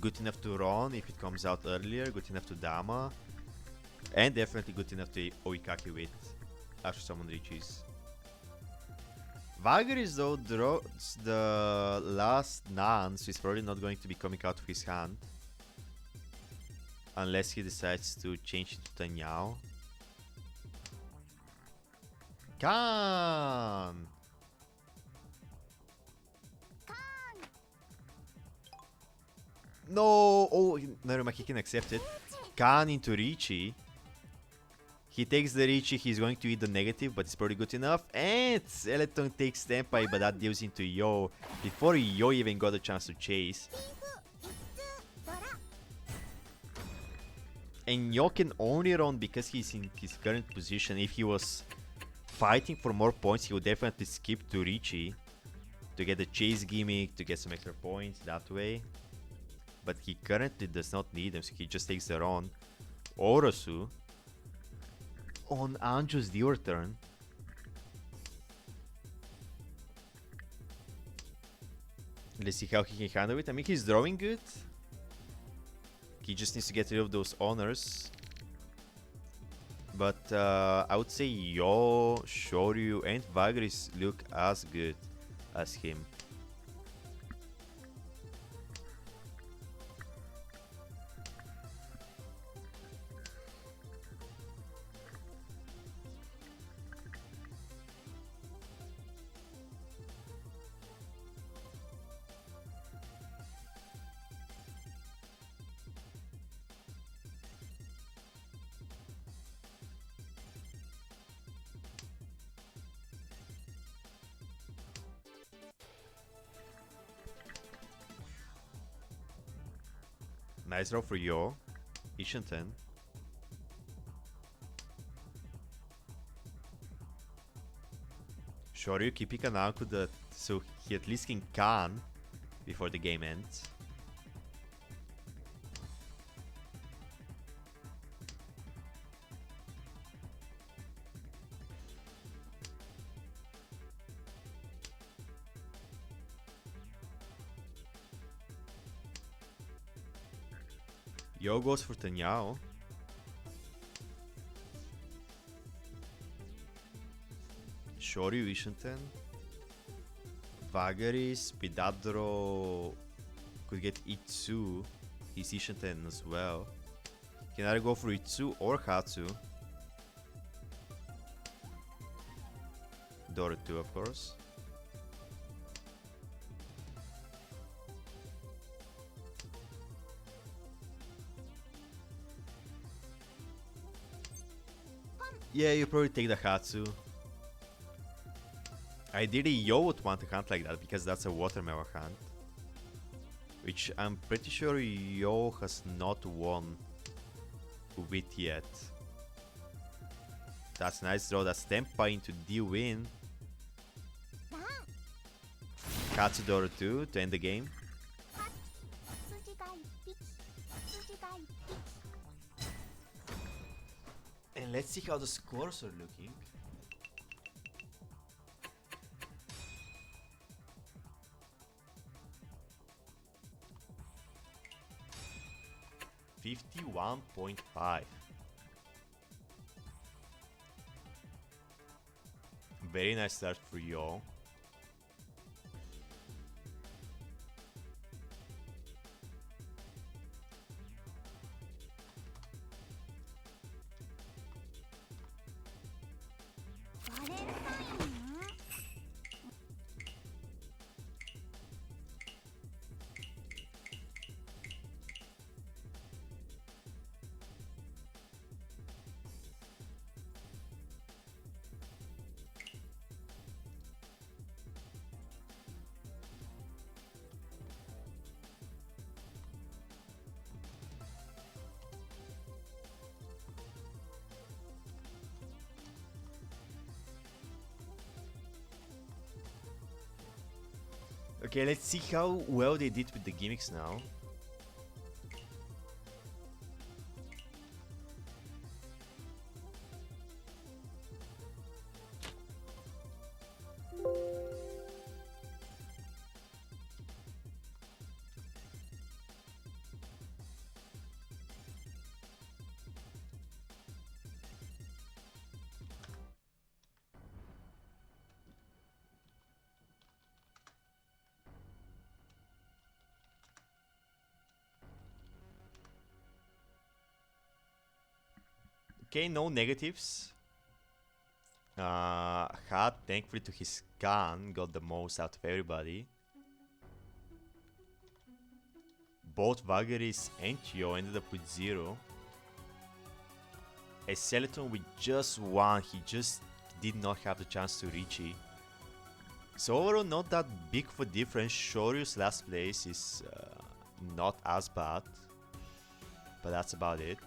Good enough to Ron if it comes out earlier. Good enough to Dama. And definitely good enough to Oikaki with after someone reaches. Vagaris though draws the last Nan, so he's probably not going to be coming out of his hand. Unless he decides to change it to Tanyao. Khan! No! Oh, never mind, he can accept it. Khan into Ricci. He takes the Ricci, he's going to eat the negative, but it's pretty good enough. And Skeleton takes Tenpai, but that deals into Yo before Yo even got a chance to chase. And Yo can only run because he's in his current position. If he was fighting for more points, he would definitely skip to Ricci to get the chase gimmick, to get some extra points that way. But he currently does not need them, so he just takes the run. Orosu on Anjo's Dior turn. Let's see how he can handle it. I mean, he's drawing good. He just needs to get rid of those honors. But I would say Yo, Shoryu, and Vagris look as good as him. Nice draw for Yo. Ishanten. Shoryu keeping an Anku that so he at least can Khan before the game ends. Yo goes for Tanyao. Shoryu Ishanten. Vagaris, Pidadro could get Itsu. He's Ishanten as well. Can either go for Itsu or Hatsu. Dora 2, of course. Yeah, you probably take the Hatsu. Ideally, Yo would want to hunt like that because that's a watermelon hunt. Which I'm pretty sure Yo has not won with yet. That's nice draw. That's Tempa into D-Win. Katsudoru 2 to end the game. And let's see how the scores are looking. $51.5. Very nice start for Yo. Okay, let's see how well they did with the gimmicks now. Okay, no negatives. Hat, thankfully to his gun, got the most out of everybody. Both Vagaris and Yo ended up with 0. A Skeleton with just 1, he just did not have the chance to reach it. So overall, not that big of a difference. Shoryu's last place is not as bad, but that's about it.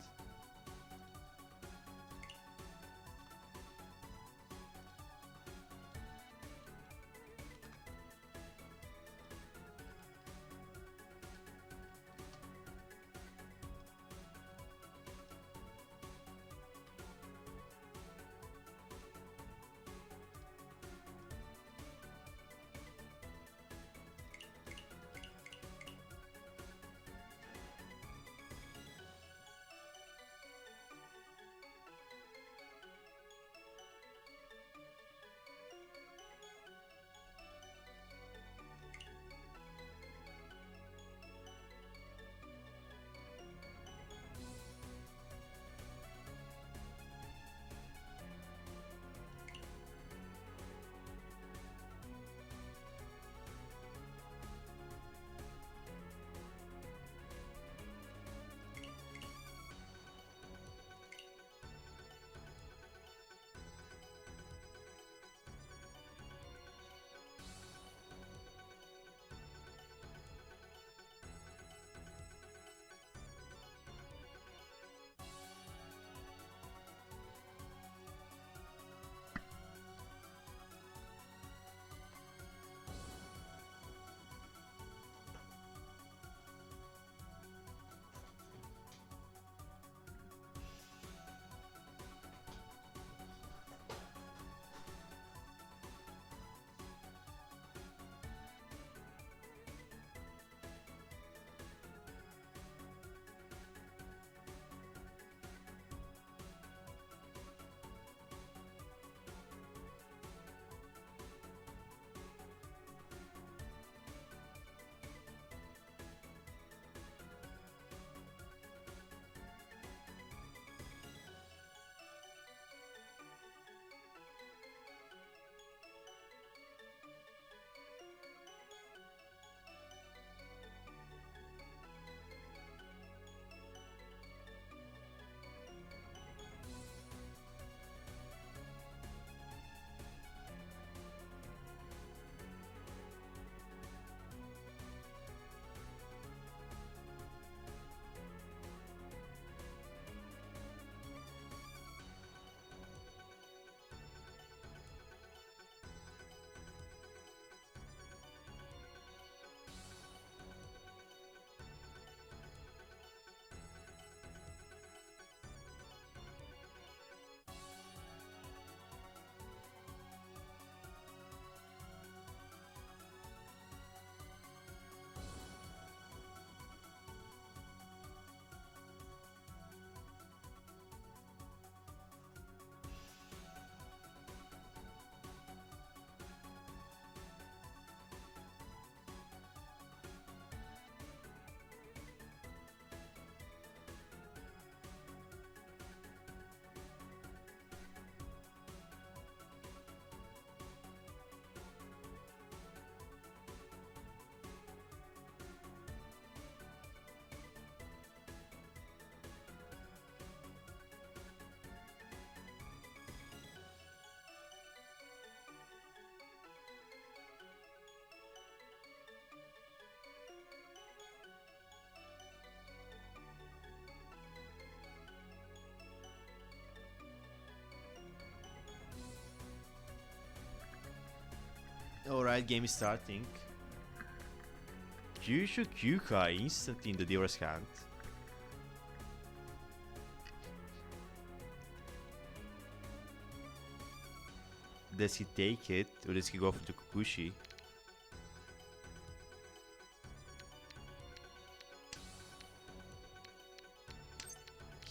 Alright, game is starting. Kyushu Kyuka instantly in the dealer's hand. Does he take it or does he go for the Kukushi?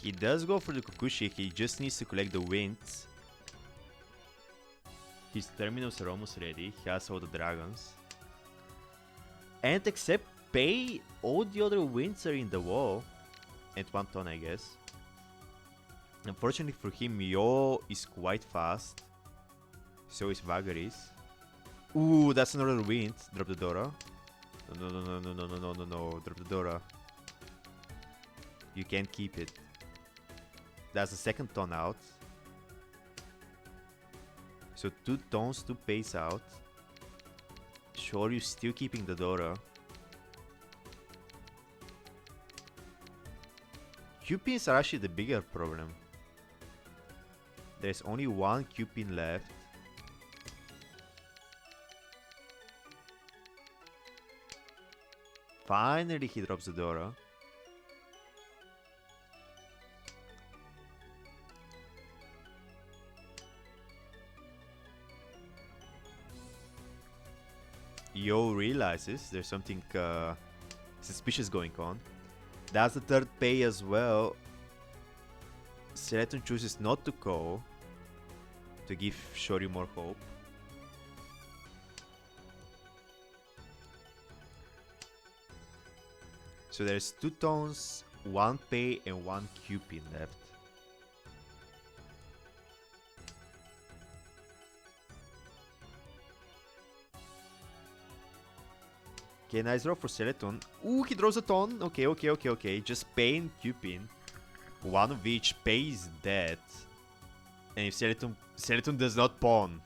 He does go for the Kukushi, he just needs to collect the winds. His terminals are almost ready, he has all the dragons. And except Pei, all the other winds are in the wall. And 1 ton, I guess. Unfortunately for him, Yo is quite fast. So is Vagaris. Ooh, that's another wind. Drop the Dora. No. Drop the Dora. You can't keep it. That's the second ton out. So 2 tons to pace out. Sure, you're still keeping the Dora. Q-pins are actually the bigger problem. There's only 1 Q-pin left. Finally he drops the Dora. Yo realizes there's something suspicious going on. That's the third pay as well. Seleton chooses not to call to give Shoryu more hope. So there's 2 tones, 1 pay and 1 Q-pin left. Okay, nice draw for Seleton. Ooh, he draws a ton. Okay. Just pay and Q-pin. One of each. Pay is dead. And if Seleton does not pawn,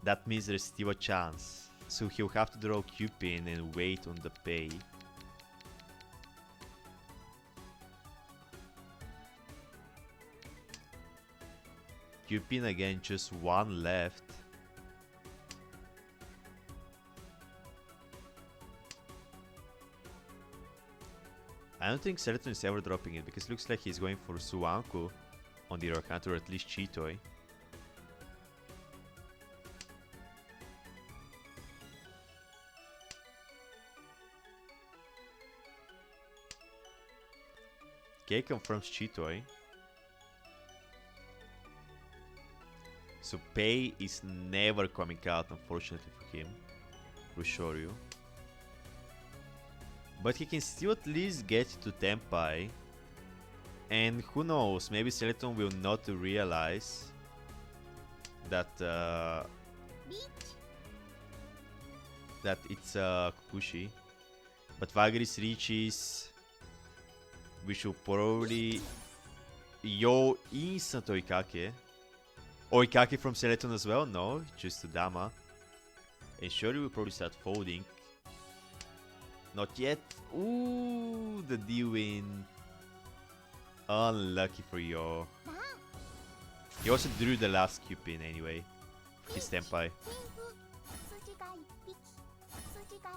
that means there's still a chance. So he'll have to draw Q-pin and wait on the pay. Q-pin again, just 1 left. I don't think Seleton is ever dropping it because it looks like he's going for Suanku on the other hand, or at least Chitoy. Okay, confirms Chitoy. So Pei is never coming out, unfortunately for him, for Shoryu. But he can still at least get to Tenpai. And who knows, maybe Seleton will not realize that that it's Kukushi. But Vagaris reaches. We should probably Yo instant Oikake. Oikake from Seleton as well? No, just to Dama. And Shoryu will probably start folding. Not yet. Ooh, the D-win. Unlucky for Yo. He also drew the last Q-pin anyway. His Tenpai.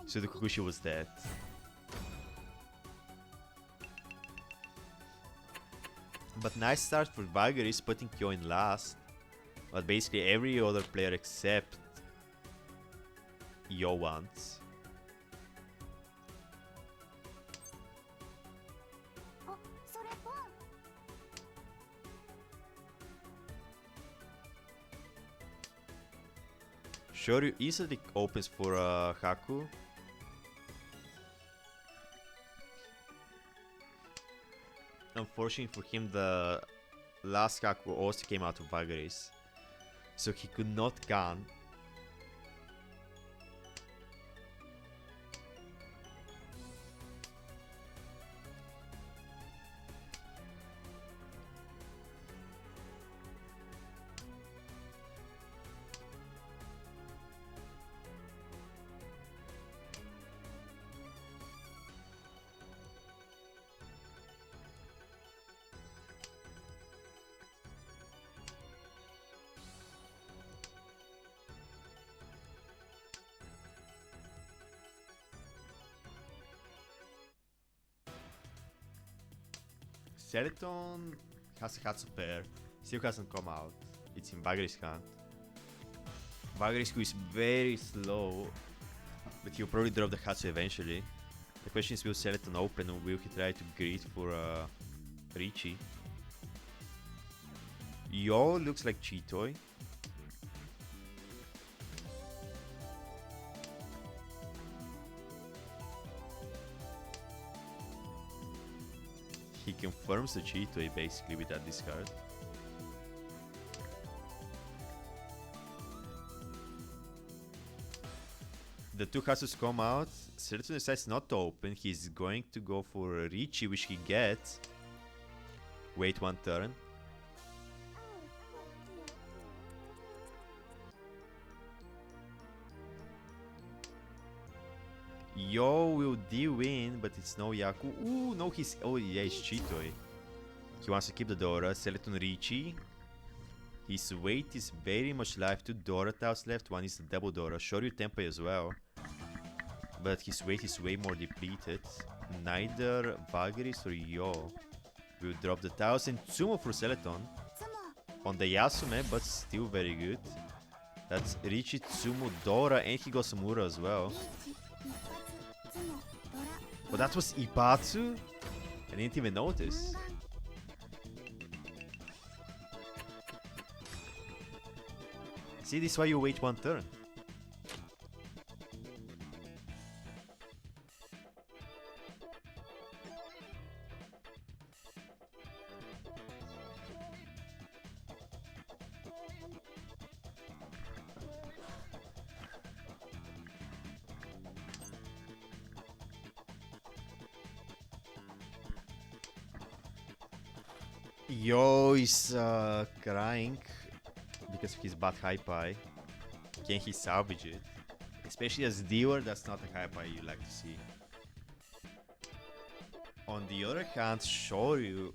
So the Kukushi was dead. But nice start for Vagaris, putting Yo in last. But basically every other player except Yo wants. Shoryu easily opens for Haku. Unfortunately for him, the last Haku also came out of Vagaris, so he could not gun. Skeleton has a Hatsu pair, still hasn't come out. It's in Vagary's hand. Vagary's who is very slow, but he'll probably drop the Hatsu eventually. The question is, will Skeleton open or will he try to greed for Richie? Yo looks like Cheetoy. He confirms the Cheetoy basically with that discard. The two Hatsus come out. Skeleton decides not to open. He's going to go for Richie, which he gets. Wait one turn. Yo will D-win, but it's no Yaku. Ooh, no, he's... Oh, yeah, it's Cheetoy. He wants to keep the Dora. Skeleton Richie. His weight is very much life. 2 Dora tiles left. One is the double Dora. Shoryu Tempai as well. But his weight is way more depleted. Neither Vagaris or Yo will drop the tiles. And Tsumo for Skeleton. On the Yasume, but still very good. That's Richie, Tsumo, Dora, and he got Samura as well. Oh, that was Ipatsu? I didn't even notice. See, this is why you wait one turn. Yo is crying because of his bad high pie. Can he salvage it? Especially as dealer, that's not the high pie you like to see. On the other hand, Shoryu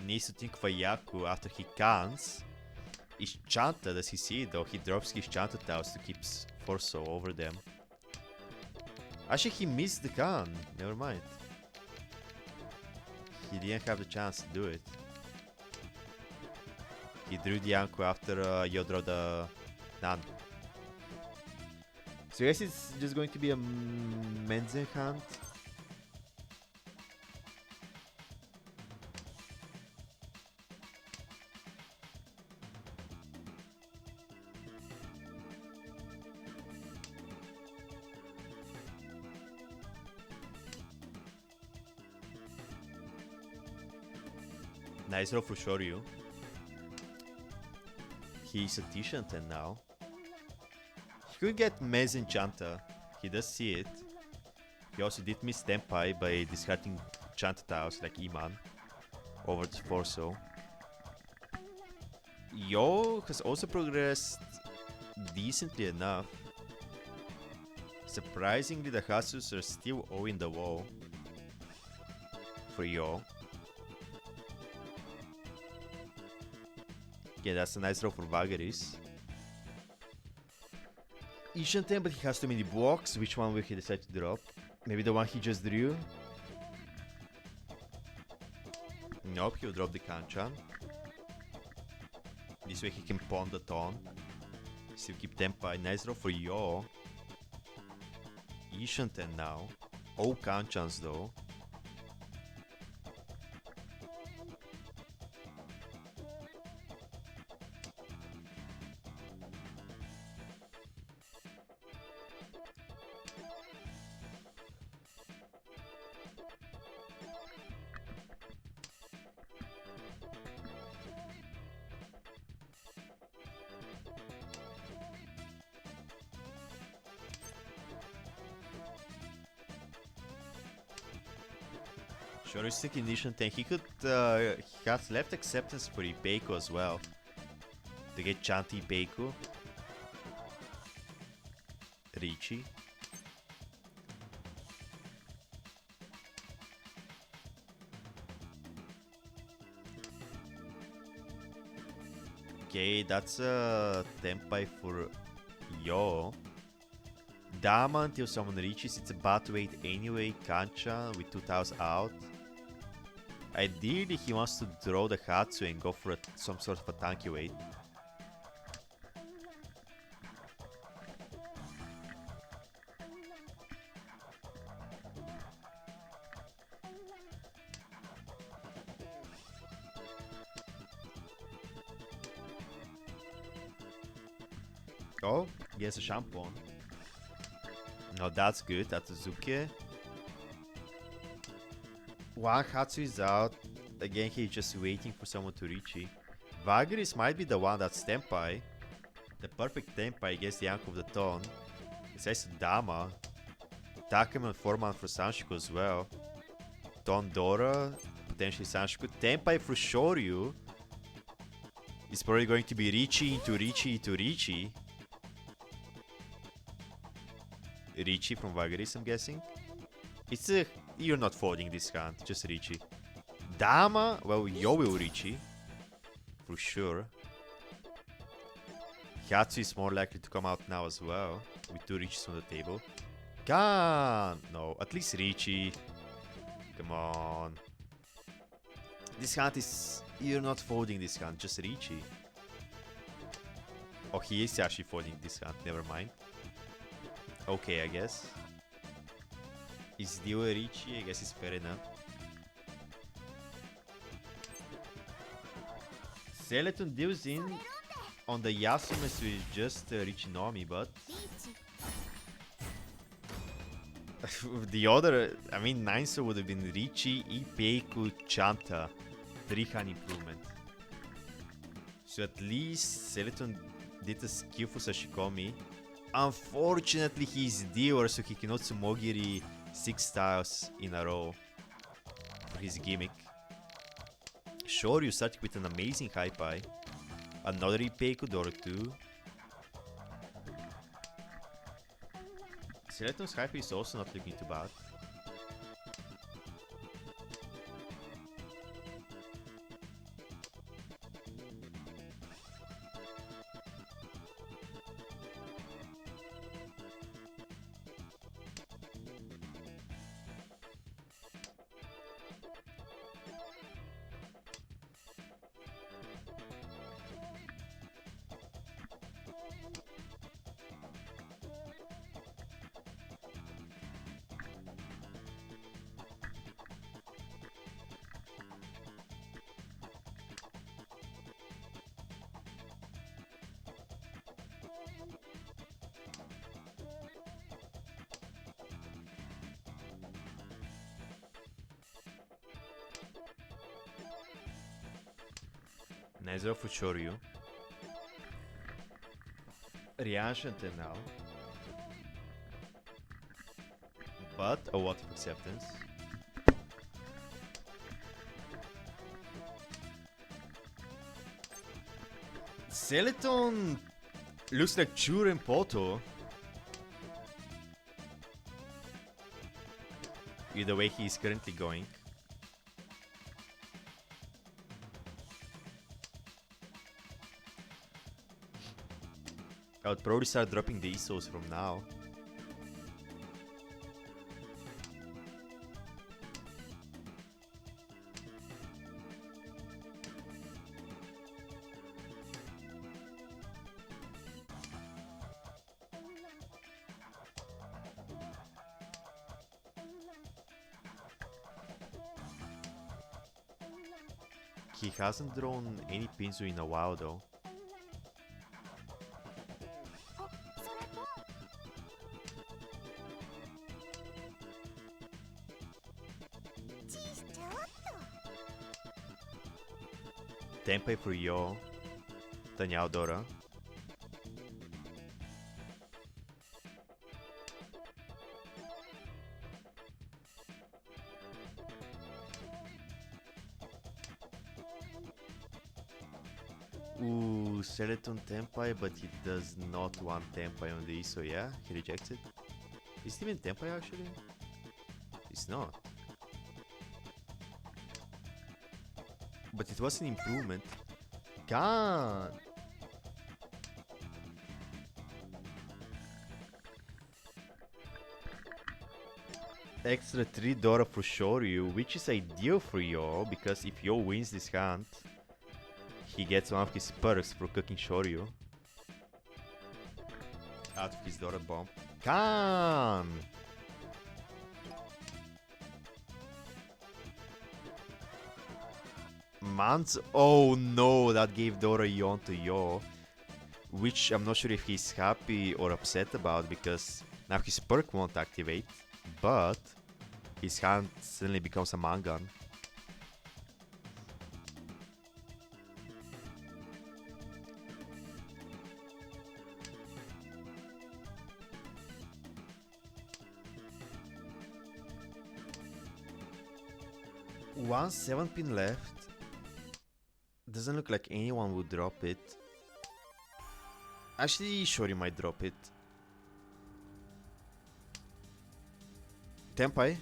needs to think of a Yaku after he cans. Is chanted as he see it though. He drops his chanted tiles to keep Forso over them. Actually, he missed the can. Never mind. He didn't have the chance to do it. He drew the Yanko after Yodro the Nan. So I guess it's just going to be a Menzen hunt. Nice roll for Shoryu. He's a T-Shanten now. He could get Mez Enchanta. He does see it. He also did miss Tempai by discarding Chanta tiles like Iman over to Forso. Yo has also progressed decently enough. Surprisingly, the Hasus are still owing the wall for Yo. Yeah, that's a nice roll for Vagaris. Ishanten, but he has too many blocks. Which one will he decide to drop? Maybe the one he just drew? Nope, he'll drop the Kanchan. This way he can pawn the Ton. Still keep Tempai. Nice roll for Yo. Ishanten now. All Kanchans though. Sure, he's taking Ishanten. He could, he has left acceptance for Ipeiko as well. To get Chanti Ipeiko. Richie. Okay, that's a Tempai for Yo. Dama until someone reaches, it's a bad weight anyway. Kancha with 2 tiles out. Ideally, he wants to draw the Hatsu and go for some sort of a tanky weight. Oh, he has a shampoo. No, that's good. That's Zuke. One Hatsu is out. Again, he's just waiting for someone to reach it. Vagris might be the one that's Tenpai. The perfect Tenpai against the Anko of the Ton. It says Dama. Takeman 4-man for Sanshiko as well. Ton Dora, potentially Sanshiko. Tenpai for Shoryu. It's probably going to be Richi into Richi into Richi. Richi from Vagris, I'm guessing. It's a... You're not folding this hand, just Richi. Dama, well, Yo will Richi. For sure. Hatsu is more likely to come out now as well. With 2 Richis on the table. Can no, at least Richi. Come on. This hand is... You're not folding this hand, just Richi. Oh, he is actually folding this hand, never mind. Okay, I guess. Is Dio Richi? I guess it's fair enough. Skeleton deals in on the Yasumes with just Richinomi, but the other, I mean, Nineso would have been Richi, Ipeiku, Chanta. 3-hand improvement. So at least Skeleton did a skill for Sashikomi. Unfortunately, he's Dior, so he cannot Sumogiri 6 styles in a row for his gimmick. Shoryu started with an amazing high pie. Another Ipeiku Dora 2. Skeleton's high pie is also not looking too bad. Nice draw for Shoryu. Reaction until now. But a what of acceptance. Skeleton looks like Chure and Poto. Either way he is currently going. I would probably start dropping the Isos from now. He hasn't drawn any Pinzu in a while though. Tenpai for Yo, Tanyao Dora. Ooh, Skeleton Tenpai, but he does not want Tenpai on the Iso, yeah? He rejects it. Is it even Tenpai actually? It's not. But it was an improvement. God! Extra 3 Dora for Shoryu, which is ideal for Yo, because if Yo wins this hunt, he gets one of his perks for cooking Shoryu out of his Dora bomb. Can! Mans. Oh no, that gave Dora Yon to Yo, which I'm not sure if he's happy or upset about, because now his perk won't activate, but his hand suddenly becomes a Mangan. One 7-pin left. Doesn't look like anyone would drop it. Actually, Shori might drop it. Tenpai.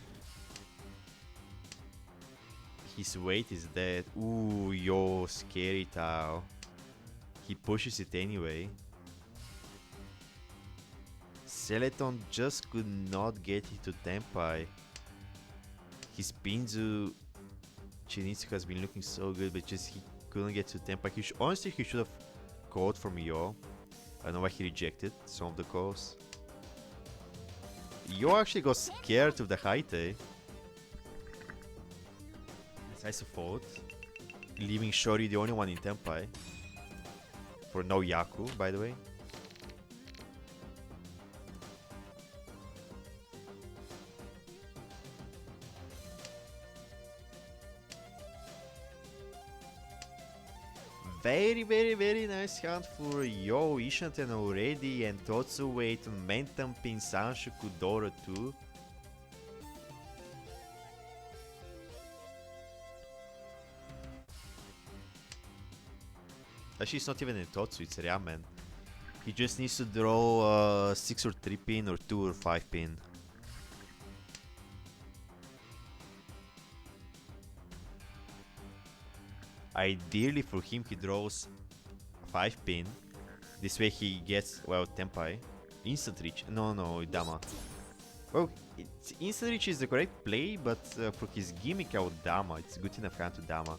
His weight is dead. Ooh, yo, scary Tao. He pushes it anyway. Seleton just could not get it to Tenpai. His Pinzu Chinitsu has been looking so good, but just he couldn't get to Tenpai. Honestly, he should have called from Yo. I know why he rejected some of the calls. Yo actually got scared of the Haite. Decisive fault. Leaving Shori the only one in Tenpai. For no Yaku, by the way. Very, very, very nice hunt for Yo Ishanten already, and also wait on Mentan Pin Sanshoku Dora too. Actually, it's not even in Totsu, it's Ramen. He just needs to draw 6 or 3 pin or 2 or 5 pin. Ideally for him, he draws 5 pin. This way he gets, well, Tenpai. Instant reach. No, Dama. Well, instant reach is the correct play, but for his gimmick out Dama, it's good enough hand to Dama.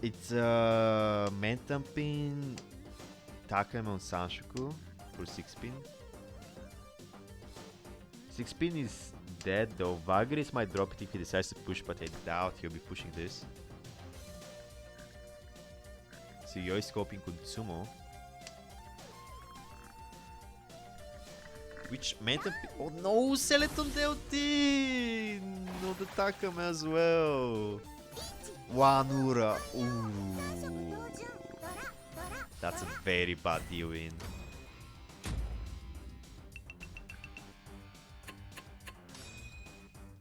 It's Mentan pin, Takame on Sanshoku for 6 pin. 6 pin is dead though. Vagaris might drop it if he decides to push, but I doubt he'll be pushing this. So Yo is scoping Kutsumo. Which Mentan pin. Oh no, Seleton Delty! No, the Takame as well. Wanura. Ooh. That's a very bad D-win.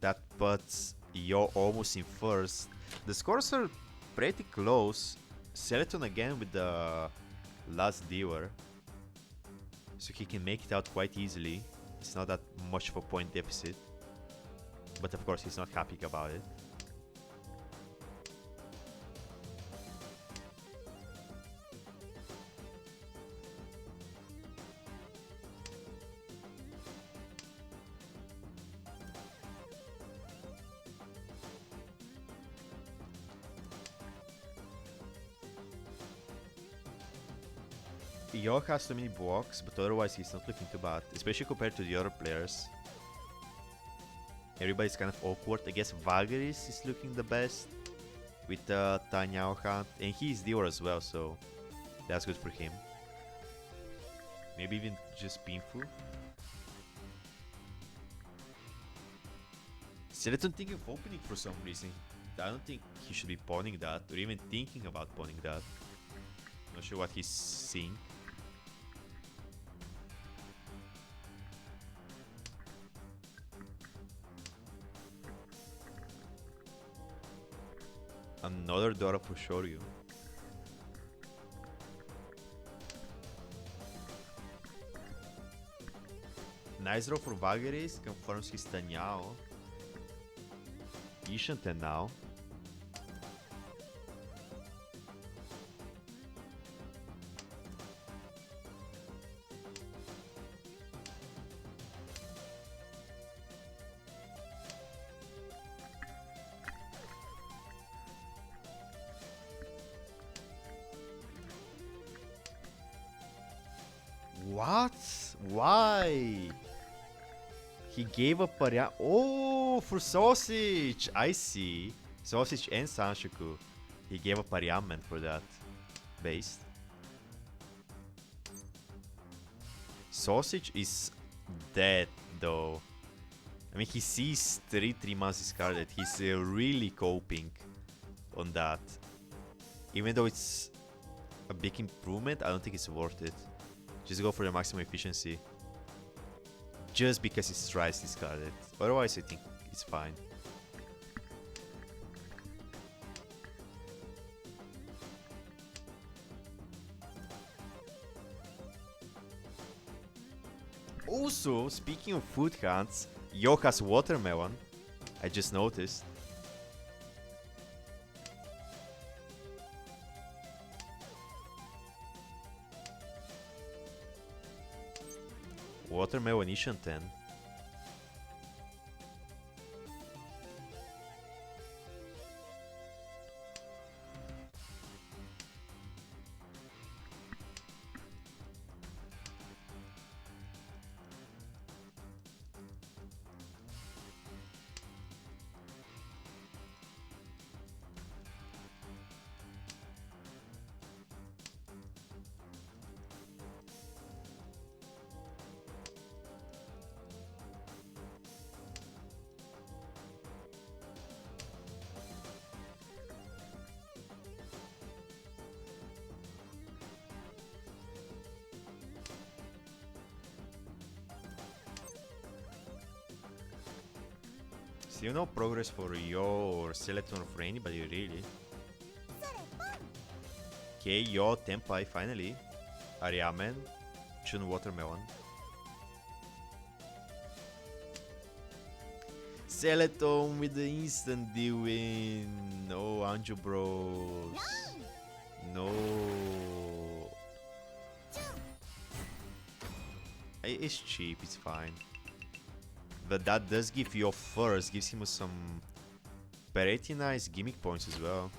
That puts Yo almost in first. The scores are pretty close. Seleton again with the last Dealer. So he can make it out quite easily. It's not that much of a point deficit. But of course he's not happy about it. Yo has too many blocks, but otherwise he's not looking too bad, especially compared to the other players. Everybody's kind of awkward. I guess Vagaris is looking the best with Tanyao Hunt, and he's Dior as well, so that's good for him. Maybe even just Pinfu. Seleton thinking of opening for some reason. I don't think he should be pawning that, or even thinking about pawning that. Not sure what he's seeing. Another Dora for Shoryu. Nice draw for Vagaris, confirms his Tanyao. Ishanten now. What? Why? He gave up Paria. Oh, for sausage. I see. Sausage and Sanshoku. He gave up Pariamen for that. Based. Sausage is dead though. I mean, he sees 3 months discarded. He's really coping on that. Even though it's a big improvement, I don't think it's worth it. Just go for the maximum efficiency. Just because it's thrice discarded. Otherwise, I think it's fine. Also, speaking of food hunts, Yoka's watermelon. I just noticed. Watermelon Ishanten. Still no progress for Yo or Skeleton for anybody really. Okay, Yo, Tenpai finally. Ariamen, Chun Watermelon. Skeleton with the instant D-win. No, Anjo Bros. No. It's cheap, it's fine. But that does give Yo first, gives him some pretty nice gimmick points as well.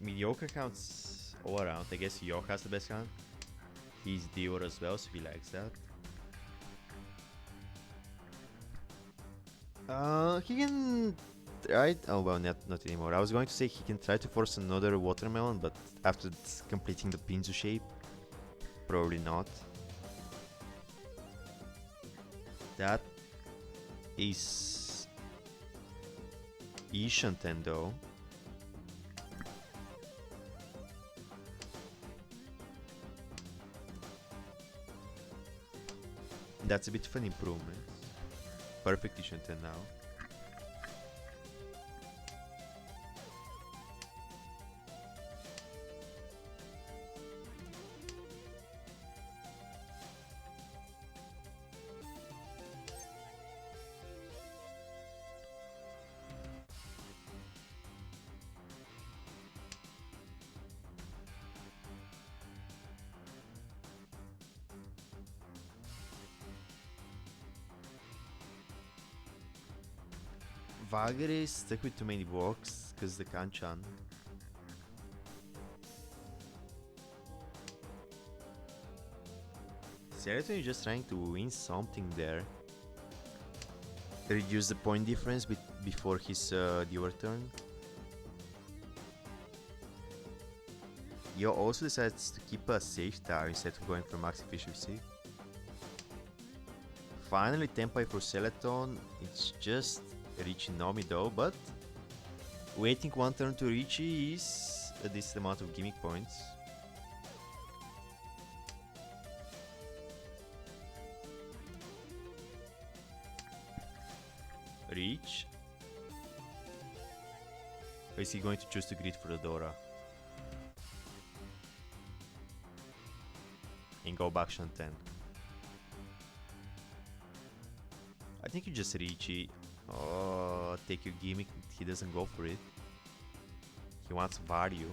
Mediocre counts all around. I guess York has the best count. He's Dior as well, so he likes that. He can try. Oh well, not anymore. I was going to say he can try to force another watermelon, but after completing the Pinzu shape, probably not. That is Ishanten though. That's a bit of an improvement. Perfect Ishanten now. Vagre is stuck with too many blocks because the Kanchan. Skeleton is just trying to win something there. Reduce the point difference before his dual turn. Yo also decides to keep a safe tower instead of going for max efficiency. Finally, Tempai for Celeton. It's just reaching Nomi though, but waiting one turn to reach is a decent amount of gimmick points. Reach. Or is he going to choose to grid for the Dora? And go back Shan 10. I think you just reach it. Oh, take your gimmick. He doesn't go for it. He wants Vario.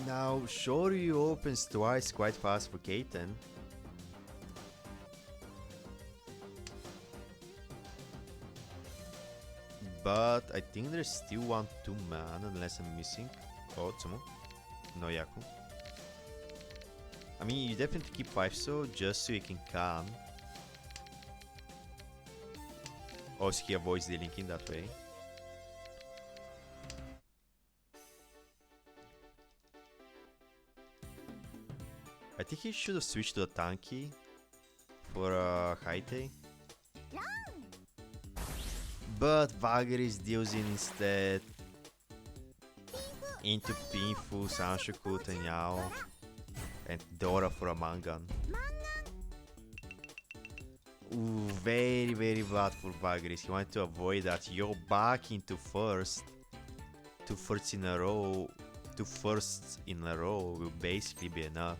Now, Shoryu opens twice quite fast for Keiten. But I think there's still 1-2 man unless I'm missing. Oh, Tsumo. No Yaku. I mean, you definitely keep 5 so just so you can can. Also, he avoids the linking that way. I think he should have switched to a Tanky for Haitei. But Vagaris deals in instead into Pinfu, Sanshoku, Tanyao, and Dora for a Mangan. Ooh, very bad for Vagaris. He wanted to avoid that. You're back into first. 2 firsts in a row. 2 firsts in a row will basically be enough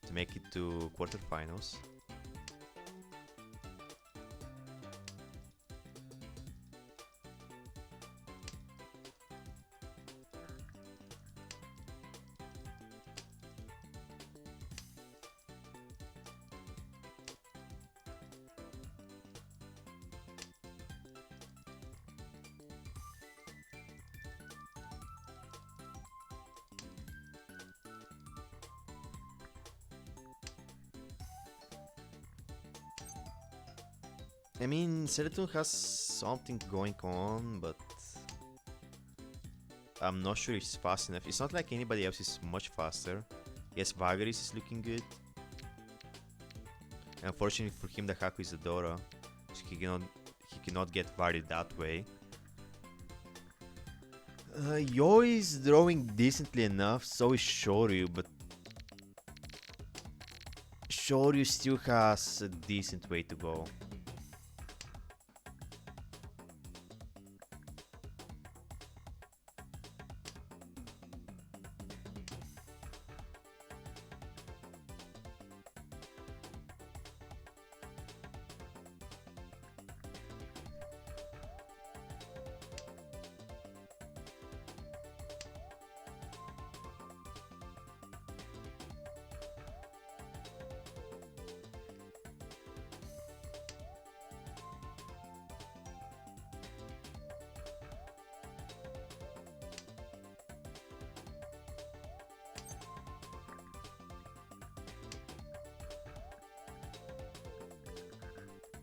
to make it to quarterfinals. I mean, Seretun has something going on, but I'm not sure it's fast enough. It's not like anybody else is much faster. Yes, Vagaris is looking good. Unfortunately for him, the Haku is a Dora, so he cannot get varied that way. Yo is drawing decently enough, so is Shoryu, but Shoryu still has a decent way to go.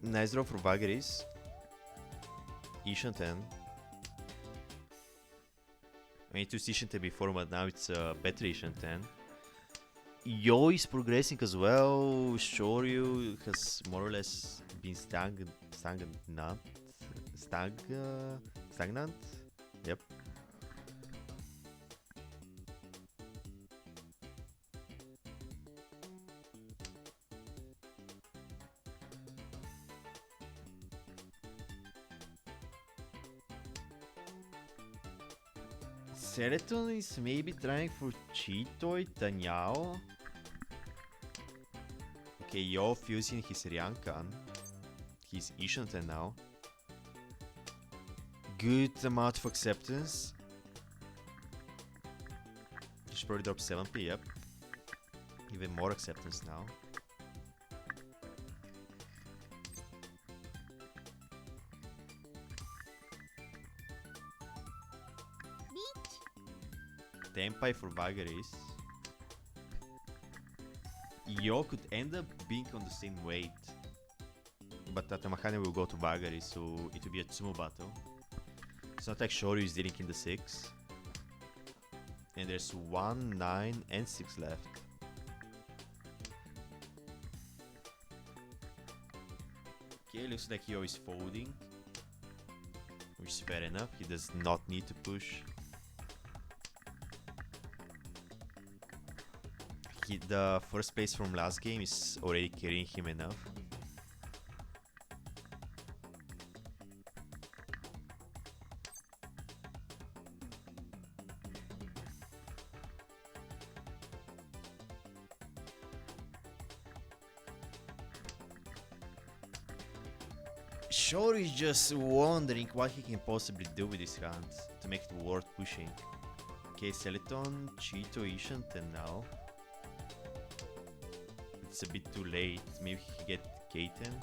Nice draw for Vagaris. Ishan 10. I mean, it was Ishan 10 before, but now it's better Ishan 10. Yo is progressing as well. Shoryu has more or less been stagnant. Yep. Seretun is maybe trying for Chitoi, Tanyao. Okay, Yo fusing his Ryankan. He's Ishanten now. Good amount of acceptance. He should probably drop 7p, yep. Even more acceptance now. Tempai for Vagaries. Yo could end up being on the same weight. But Tatamahane will go to Vagaries, so it will be a Tsumo battle. It's not like Shoryu is dealing in the 6. And there's 1, 9, and 6 left. Okay, looks like Yo is folding. Which is fair enough, he does not need to push. The first place from last game is already carrying him enough. Shore is just wondering what he can possibly do with his hand to make it worth pushing. Okay, Skeleton, Cheeto, Ishant, and now. It's a bit too late. Maybe he can get Kaiten.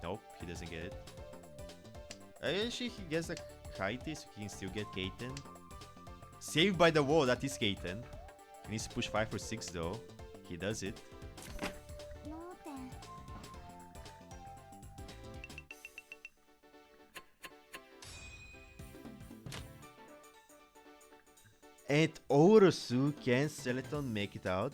Nope, he doesn't get it. Actually, he gets a Kaite, so he can still get Kaiten. Saved by the wall, that is Kaiten. He needs to push 5 or 6 though. He does it. And Orosu, can Skeleton make it out?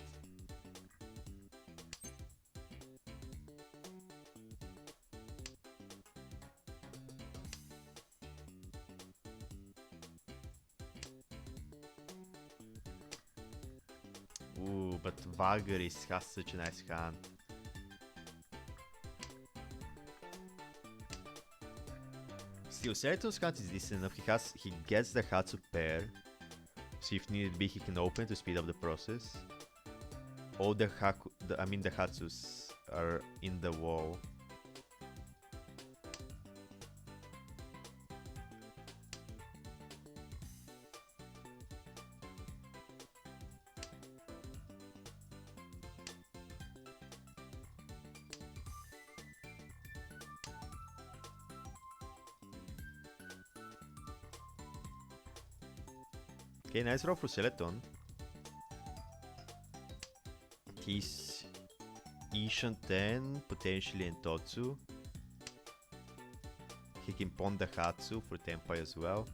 Ooh, but Vagaries has such a nice hand. Still, Skeleton's hand is decent enough. He gets the Hatsu pair. So if needed be, he can open to speed up the process. All the Hatsus are in the wall. Okay, nice draw for Skeleton. He's Ishan 10, potentially and Totsu. He can pawn the Hatsu for Tenpai as well.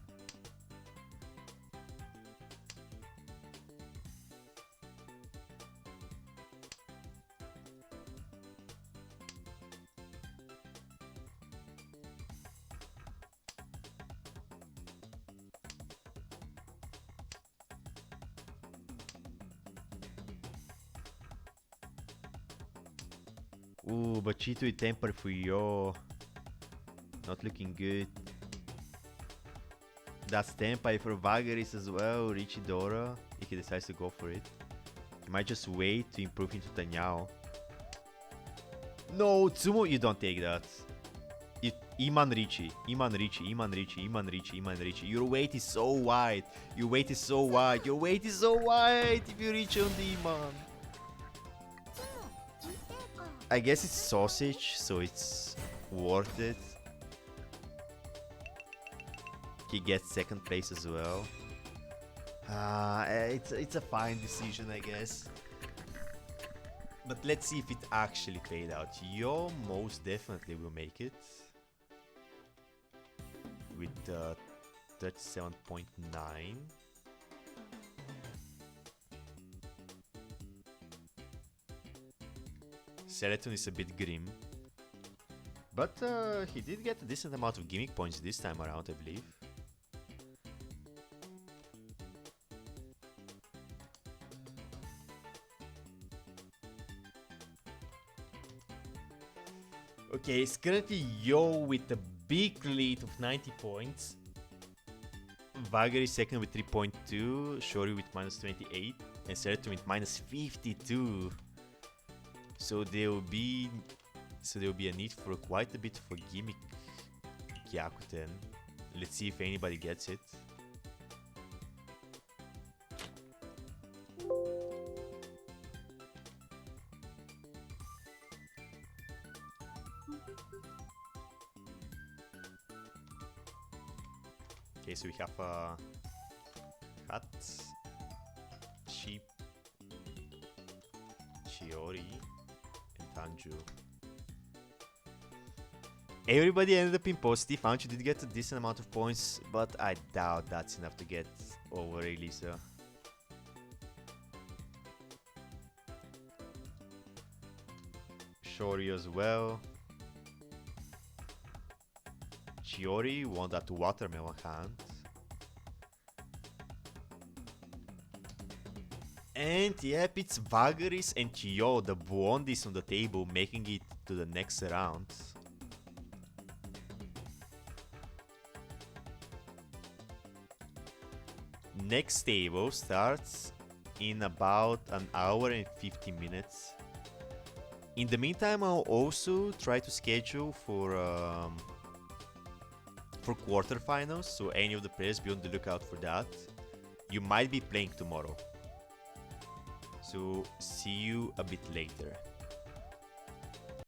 Ooh, but Cheeto with temper for Yo. Not looking good. That's Tenpai for Vagaries as well, Richidora, if he decides to go for it. He might just wait to improve into Tanyao. No, Tsumo, you don't take that. Iman Richie. Your weight is so wide. Your weight is so wide. If you reach on the Iman. I guess it's sausage, so it's worth it. He gets second place as well. It's a fine decision, I guess. But let's see if it actually paid out. Yo most definitely will make it. With 37.9. Skeleton is a bit grim. But he did get a decent amount of gimmick points this time around, I believe. Okay, it's currently Yo with a big lead of 90 points. Vagari second with 3.2, Shoryu with minus 28, and Skeleton with minus 52. So there will be a need for quite a bit for gimmick Gyakuten. Let's see if anybody gets it. Okay, so we have Hat, Sheep, Chiori, and Tanju. Everybody ended up in positive. Anju did get a decent amount of points, but I doubt that's enough to get over Elisa. Shori as well. Chiori won that watermelon hand. And yep, it's Vagaris and Chio, the Buondis on the table, making it to the next round. Next table starts in about an hour and 50 minutes. In the meantime, I'll also try to schedule for quarterfinals, so any of the players be on the lookout for that. You might be playing tomorrow. So see you a bit later.